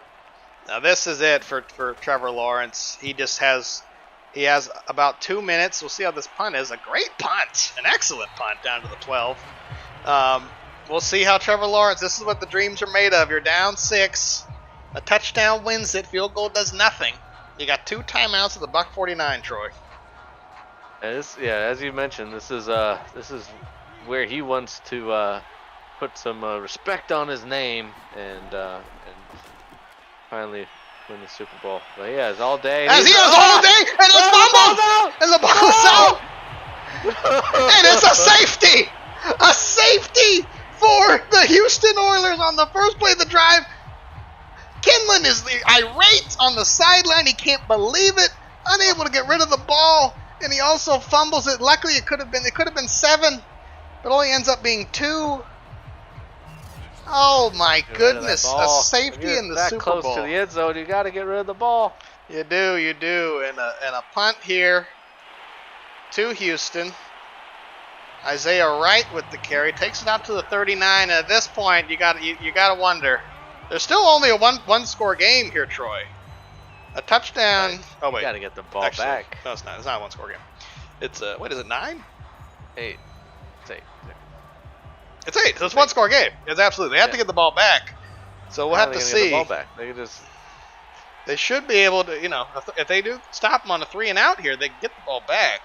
Now this is it for Trevor Lawrence. He has about 2 minutes. We'll see how this punt is. A great punt. An excellent punt down to the 12. We'll see how Trevor Lawrence, this is what the dreams are made of. You're down 6. A touchdown wins it. Field goal does nothing. You got 2 timeouts at the $1.49, Troy. As you mentioned, this is where he wants to put some respect on his name and finally win the Super Bowl. But yeah, it's all day. As he has all day, and it's fumbled, and the ball is out, and it's a safety. A safety for the Houston Oilers on the first play of the drive. Kinlan is irate on the sideline. He can't believe it. Unable to get rid of the ball, and he also fumbles it. Luckily, it could have been 7, but only ends up being 2. Oh my goodness! A safety in the Super Bowl. That close to the end zone, you got to get rid of the ball. You do, and a punt here to Houston. Isaiah Wright with the carry takes it out to the 39. And at this point, you got to wonder. There's still only a one-score game here, Troy. A touchdown. Right. Oh wait, you got to get the ball back. No, it's not. It's not a one-score game. It's what is it? 9? 8. It's 8. It's 8. So it's one-score game. It's absolutely. They have to get the ball back. So we'll have to see. Get the ball back? They should be able to. If they do stop them on a 3 and out here, they can get the ball back.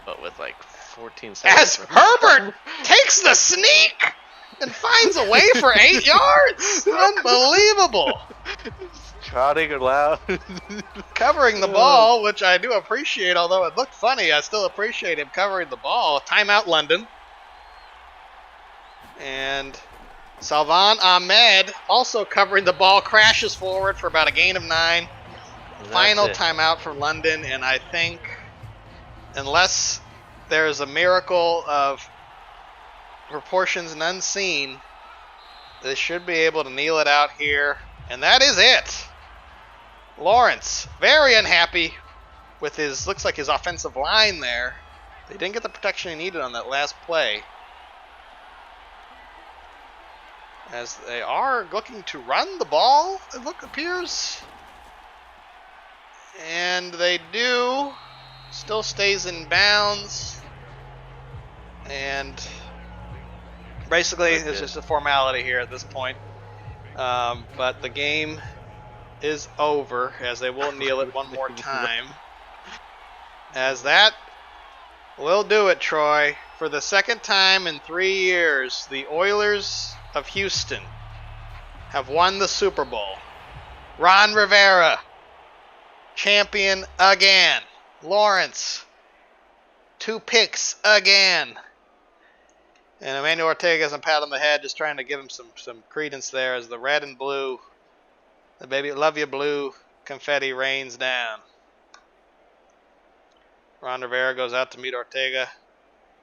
But with like 14 seconds. As Herbert takes the sneak and finds a way for 8 yards. Unbelievable. Trotting it loud. Covering the ball, which I do appreciate, although it looked funny, I still appreciate him covering the ball. Timeout, London. And Salvan Ahmed, also covering the ball, crashes forward for about a gain of 9. Final timeout for London, and I think unless there's a miracle of proportions none seen, they should be able to kneel it out here. And that is it. Lawrence, very unhappy. with his, looks like his offensive line there. They didn't get the protection he needed on that last play. As they are looking to run the ball, it appears. And they do. Still stays in bounds. And basically, it's just a formality here at this point. But the game is over, as they will kneel it one more time. As that will do it, Troy. For the second time in 3 years, the Oilers of Houston have won the Super Bowl. Ron Rivera, champion again. Lawrence, 2 picks again. And Emmanuel Ortega has a pat on the head, just trying to give him some credence there as the red and blue, the baby love you blue confetti rains down. Ron Rivera goes out to meet Ortega.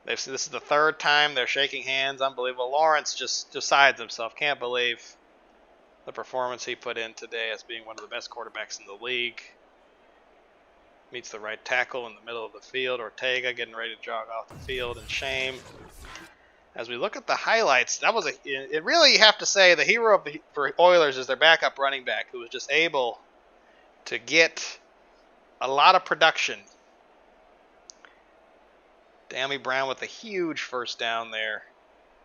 This is the 3rd time they're shaking hands. Unbelievable. Lawrence just decides himself. Can't believe the performance he put in today as being one of the best quarterbacks in the league. Meets the right tackle in the middle of the field. Ortega getting ready to jog off the field in shame. As we look at the highlights, that was it really, you have to say, the hero for Oilers is their backup running back, who was just able to get a lot of production. Dammy Brown with a huge first down there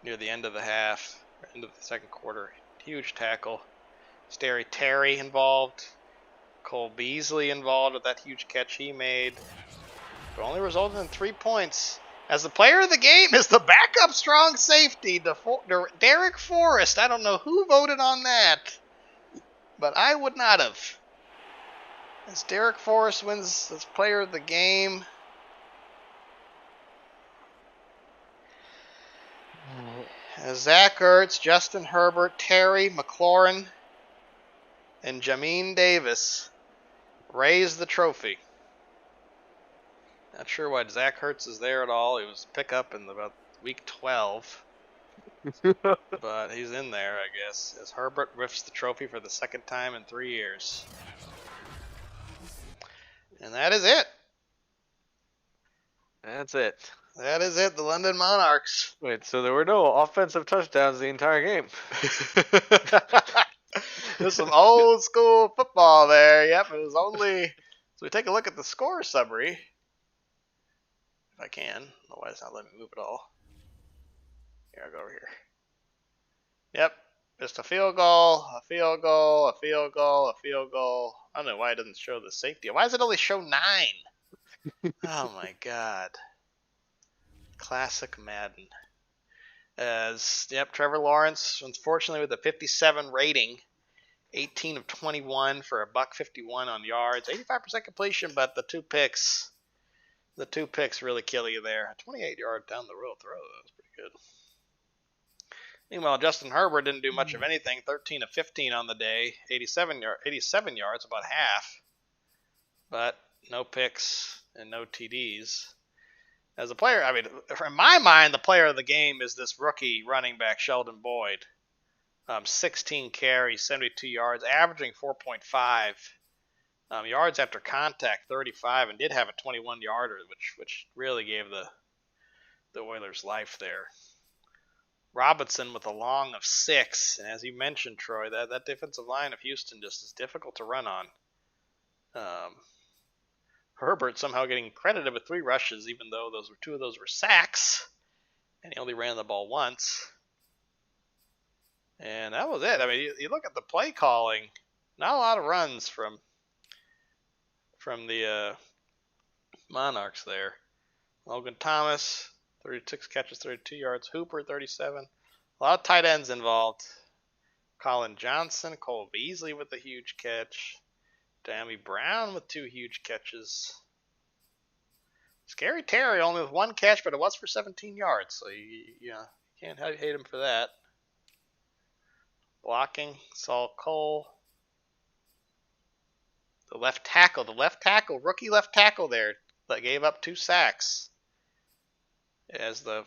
near the end of the half, end of the second quarter. Huge tackle. Scary Terry involved. Cole Beasley involved with that huge catch he made. But only resulted in 3 points. As the player of the game is the backup strong safety, Derek Forrest. I don't know who voted on that, but I would not have. As Derek Forrest wins as player of the game. As Zach Ertz, Justin Herbert, Terry McLaurin, and Jamin Davis raise the trophy. Not sure why Zach Ertz is there at all. He was picked up in about week 12. But he's in there, I guess, as Herbert lifts the trophy for the 2nd time in 3 years. And that is it. That's it. That is it, the London Monarchs. Wait, so there were no offensive touchdowns the entire game? There's some old school football there. Yep, it was only... So we take a look at the score summary. If I can. Otherwise, it's not letting me move at all. Here, I'll go over here. Yep, just a field goal, a field goal, a field goal, a field goal. I don't know why it doesn't show the safety. Why does it only show 9? Oh my god. Classic Madden. Trevor Lawrence, unfortunately with a 57 rating, 18 of 21 for a $151 on yards, 85% completion, but the two picks really kill you there. A 28-yard down the road throw, that was pretty good. Meanwhile, Justin Herbert didn't do much of anything, 13 of 15 on the day, 87 yards, about half, but no picks and no TDs. As a player, I mean, in my mind, the player of the game is this rookie running back, Sheldon Boyd. 16 carries, 72 yards, averaging 4.5 yards after contact, 35, and did have a 21-yarder, which really gave the Oilers life there. Robinson with a long of 6, and as you mentioned, Troy, that defensive line of Houston just is difficult to run on. Herbert somehow getting credited with 3 rushes, even though 2 of those were sacks, and he only ran the ball once. And that was it. I mean, you look at the play calling, not a lot of runs from the Monarchs there. Logan Thomas, 36 catches, 32 yards. Hooper, 37. A lot of tight ends involved. Colin Johnson, Cole Beasley with a huge catch. Dammy Brown with 2 huge catches. Scary Terry only with 1 catch, but it was for 17 yards, so you can't hate him for that. Blocking, Saul Cole. The left tackle, rookie left tackle there, that gave up 2 sacks. As the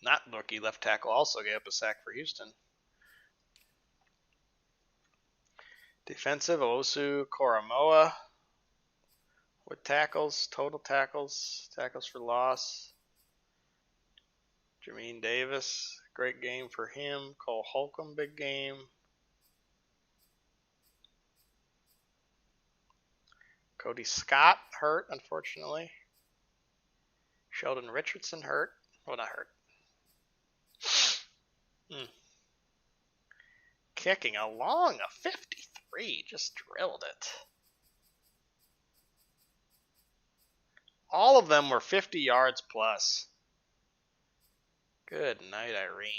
not rookie left tackle also gave up a sack for Houston. Defensive, Osu Koromoa. with tackles, total tackles, tackles for loss. Jermaine Davis, great game for him. Cole Holcomb, big game. Cody Scott hurt, unfortunately. Sheldon Richardson hurt. Well, not hurt. Kicking along a 53, just drilled it. All of them were 50 yards plus. Good night, Irene.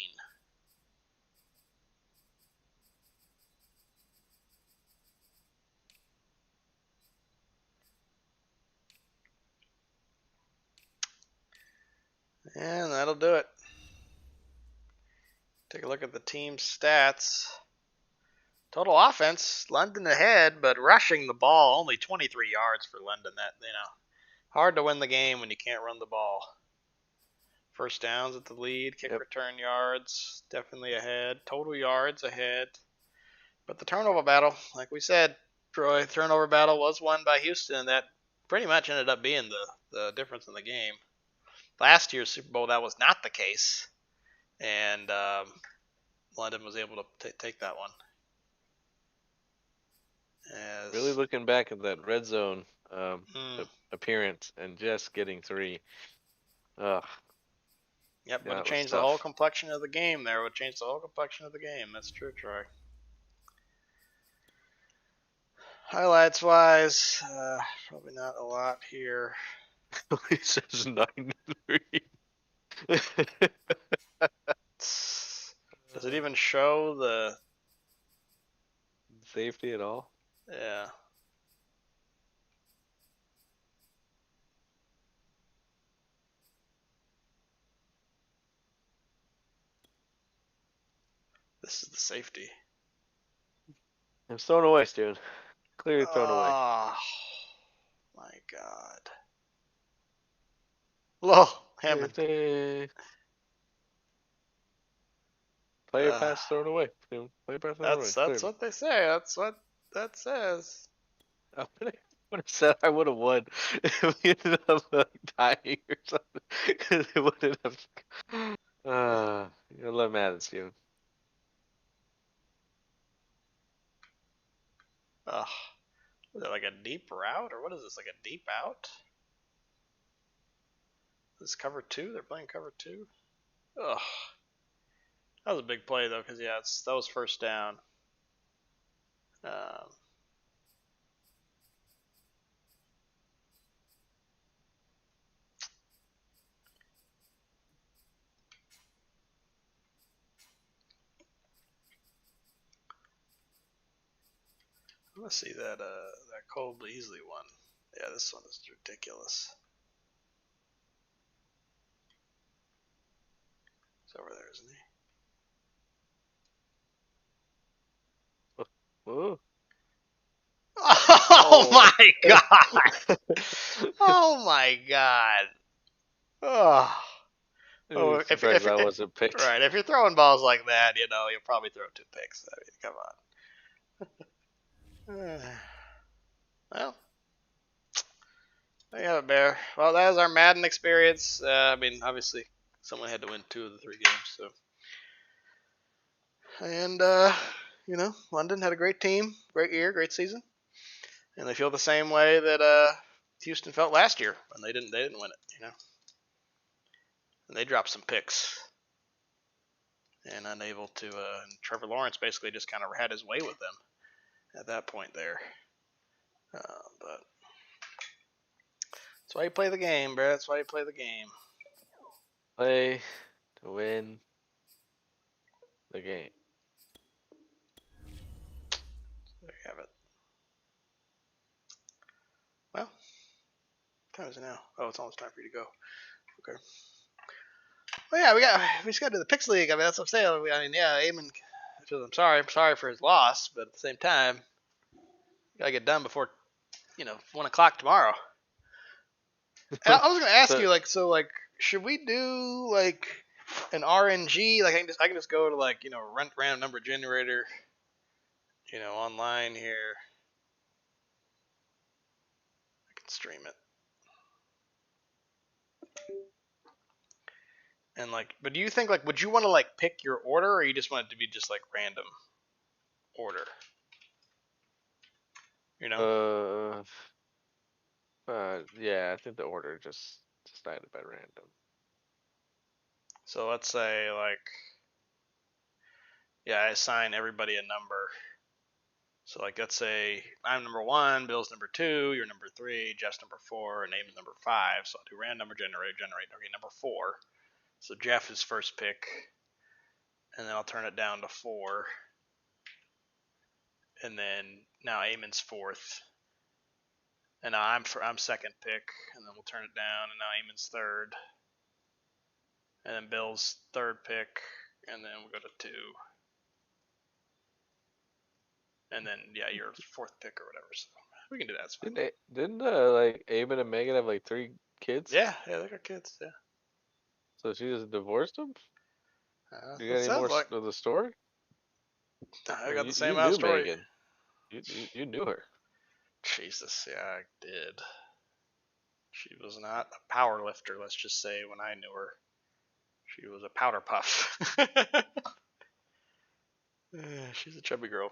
And that'll do it. Take a look at the team's stats. Total offense, London ahead, but rushing the ball, only 23 yards for London. That, hard to win the game when you can't run the ball. First downs at the lead, kick return yards, definitely ahead. Total yards ahead. But the turnover battle, like we said, Troy, turnover battle was won by Houston, and that pretty much ended up being the difference in the game. Last year's Super Bowl, that was not the case, and London was able to take that one. Really looking back at that red zone appearance and just getting 3. Ugh. Yep, would have changed the whole complexion of the game there. Would change the whole complexion of the game. That's true, Troy. Highlights wise, probably not a lot here. It says 9-3. Does it even show the safety at all? Yeah. This is the safety. It's thrown away, Steven. Clearly thrown away. Oh, my God. Low, Hammond. Player pass thrown away. Player pass thrown away. That's what they say. That's what that says. I would have said I would have won if we ended up dying or something. Because it wouldn't have. You love Madden, Steven. Is that like a deep route, or what is this? Like a deep out? This is cover 2? They're playing cover 2? Ugh. That was a big play, though, because, that was first down. Let's see that Cole Beasley one. Yeah, this one is ridiculous. He's over there, isn't he? Whoa. Oh my God! Oh my God! Oh, if that wasn't picked. Right, if you're throwing balls like that, you'll probably throw 2 picks. I mean, come on. Well, there you have it, Bear. Well, that was our Madden experience. I mean, obviously, someone had to win 2 of the 3 games, so. And, London had a great team, great year, great season. And they feel the same way that Houston felt last year when they didn't win it, And they dropped some picks. And unable to, and Trevor Lawrence basically just kind of had his way with them at that point there. But that's why you play the game, bro. That's why you play the game. Play to win the game. There you have it. Well, what time is it now? Oh, it's almost time for you to go. Okay. Well, yeah, we just got to the Picks League. I mean, that's what I'm saying. Eamon, I'm sorry for his loss, but at the same time, gotta get done before 1 o'clock tomorrow. And I was gonna ask you, should we do an RNG? Like I can just go to rent random number generator, online here. I can stream it. And like, but do you think like, would you want to like pick your order, or you just want it to be just like random order? You know? Yeah, I think the order just decided by random. So let's say like, yeah, I assign everybody a number. So like, let's say I'm number 1, Bill's number 2, you're number 3, Jeff's number 4, and Aim's number 5. So I'll do random number generate. Okay, number 4. So Jeff is first pick, and then I'll turn it down to 4. And then now Eamon's 4th. And now I'm second pick, and then we'll turn it down, and now Eamon's 3rd. And then Bill's 3rd pick, and then we'll go to 2. And then, yeah, your 4th pick or whatever. So we can do that. It's fine. Didn't like Eamon and Megan have like 3 kids? Yeah, they got kids, yeah. So she just divorced them? Do you got It any sounds more like of the story? I got the same you amount of knew story. Megan. You knew her. Jesus, yeah, I did. She was not a power lifter, let's just say, when I knew her. She was a powder puff. She's a chubby girl.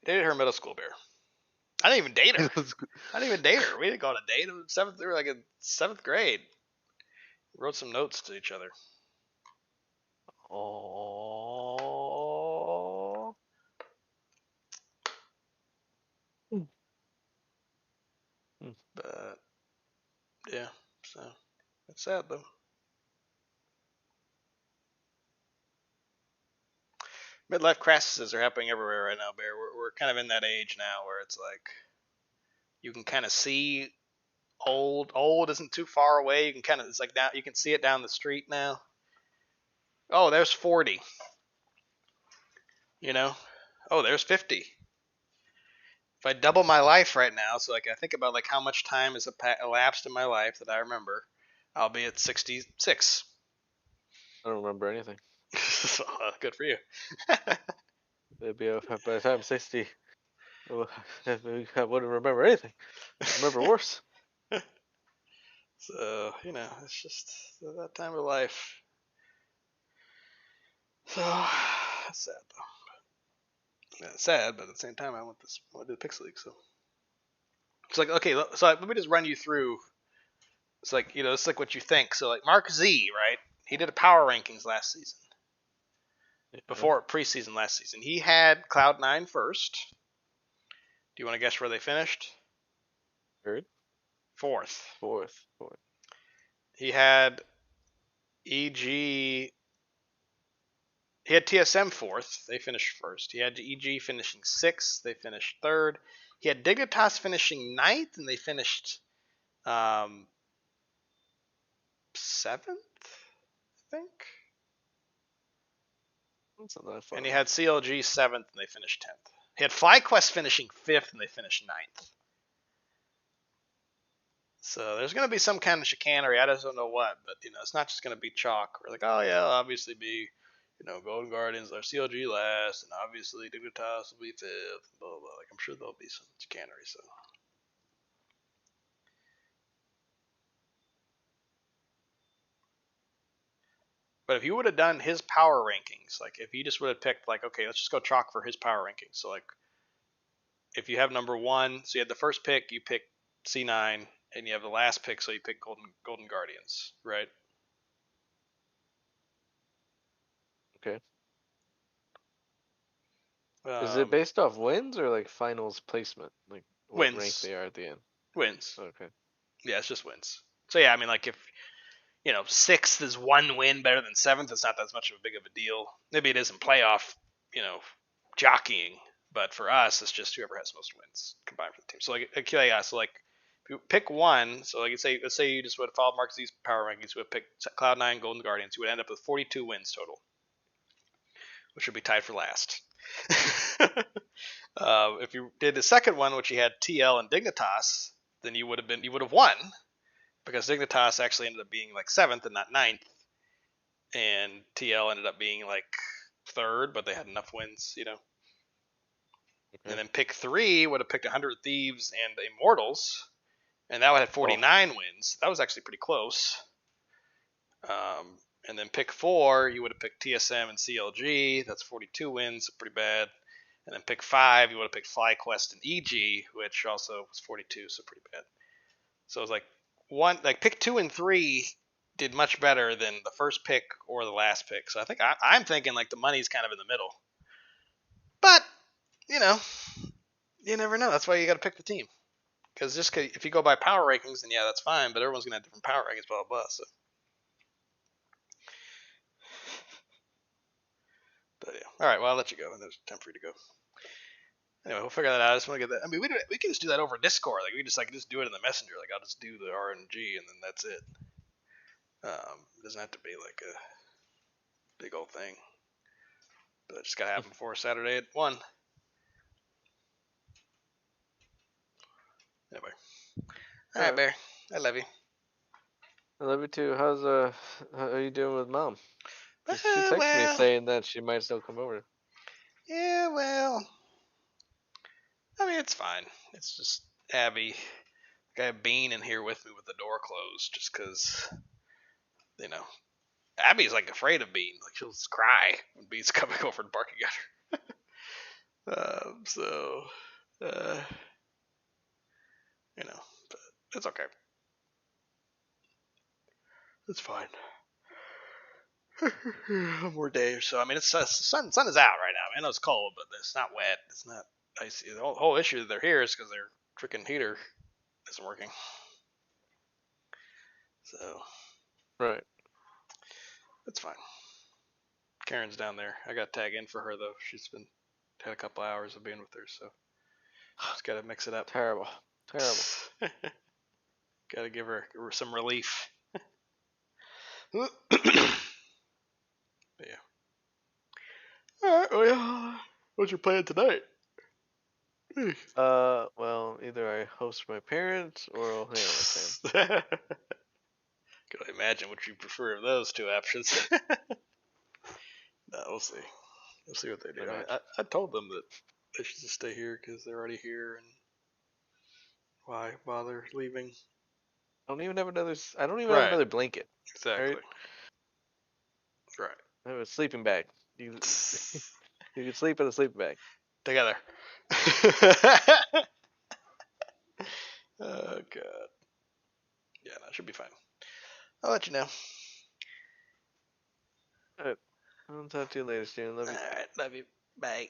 Dated her middle school bear. I didn't even date her. We didn't go on a date. It was seventh. We were like in 7th grade. We wrote some notes to each other. Oh. But yeah, so it's sad though. Midlife crises are happening everywhere right now, Bear. We're kind of in that age now where it's like you can kind of see old isn't too far away. You can kind of, it's like now you can see it down the street now. Oh, there's 40. You know, oh, there's 50. If I double my life right now, so like I think about like how much time has elapsed in my life that I remember, I'll be at 66. I don't remember anything. So, good for you. It'd be by the time I'm 60, I wouldn't remember anything. I remember worse. So, it's just that time of life. So, that's sad though. Yeah, it's sad, but at the same time, I want to do the Pixel League. So it's like, okay, so let me just run you through. It's like, it's like what you think. So like Mark Z, right? He did a power rankings last season. Before preseason last season, he had Cloud9 first. Do you want to guess where they finished? 3rd? 4th. 4th. He had EG. He had TSM 4th. They finished 1st. He had EG finishing 6th. They finished 3rd. He had Dignitas finishing 9th, and they finished 7th, I think. That's not that far. And he had CLG 7th, and they finished 10th. He had FlyQuest finishing 5th, and they finished 9th. So there's going to be some kind of chicanery. I just don't know what, but it's not just going to be chalk. We're like, oh yeah, it'll obviously be, Golden Guardians, our CLG last, and obviously Dignitas will be 5th. Blah blah. Like I'm sure there'll be some chicanery. So. But if you would have done his power rankings, like if you just would have picked like, okay, let's just go chalk for his power rankings. So like, if you have number 1, so you had the first pick, you pick C9, and you have the last pick, so you pick Golden Guardians, right? Okay. Is it based off wins or like finals placement? Like what wins. rank they are at the end? Wins. Okay. Yeah, it's just wins. So yeah, I mean, like if 6th is 1 win better than 7th, it's not that much of a big of a deal. Maybe it is in playoff, jockeying, but for us, it's just whoever has most wins combined for the team. So like, okay, yeah, so like if you pick one, so like let's say you just would have followed Mark Z's power rankings, you would have picked Cloud9 Golden Guardians, you would end up with 42 wins total, which would be tied for last. If you did the second one, which you had TL and Dignitas, then you would have won, because Dignitas actually ended up being like 7th and not 9th, and TL ended up being like 3rd, but they had enough wins, And then pick 3 would have picked 100 Thieves and Immortals, and that would have 49 wins. That was actually pretty close. And then pick 4, you would have picked TSM and CLG. That's 42 wins, pretty bad. And then pick 5, you would have picked FlyQuest and EG, which also was 42, so pretty bad. So it was like pick 2 and 3 did much better than the first pick or the last pick. So I think I'm thinking like the money's kind of in the middle. But you know, you never know. That's why you got to pick the team. Because if you go by power rankings, then yeah, that's fine. But everyone's gonna have different power rankings, blah blah blah. So. But yeah. All right. Well, I'll let you go. And there's time for you to go. Anyway, we'll figure that out. I just want to get that. I mean, we can just do that over Discord. Like we just do it in the messenger. Like I'll just do the RNG and then that's it. It doesn't have to be like a big old thing. But it just gotta happen before Saturday at 1. Anyway. All right, Bear. I love you. I love you too. How are you doing with Mom? She texted me saying that she might still come over. Yeah, well, I mean it's fine. It's just Abby. I have Bean in here with me with the door closed, just because, you know, Abby's like afraid of Bean. Like she'll just cry when Bean's coming over and barking at her. You know, but it's okay. It's fine. One more day or so. I mean, it's sun is out right now. I know it's cold, but it's not wet. It's not icy. The whole issue that they're here is because their freaking heater isn't working. So. Right. It's fine. Karen's down there. I got to tag in for her though. She's had a couple hours of being with her, so just got to mix it up. Terrible. Got to give her some relief. But yeah. All right. Well, what's your plan tonight? Well, either I host my parents or I'll hang out with Sam. Can I imagine what you prefer of those two options? No, we'll see. We'll see what they do. I told them that they should just stay here because they're already here, and why bother leaving? I don't even have another blanket. Exactly. Right. I have a sleeping bag. You can sleep in a sleeping bag. Together. Oh god. Yeah, that should be fine. I'll let you know. Alright. I'll talk to you later, Steven. Love you. Alright, love you. Bye.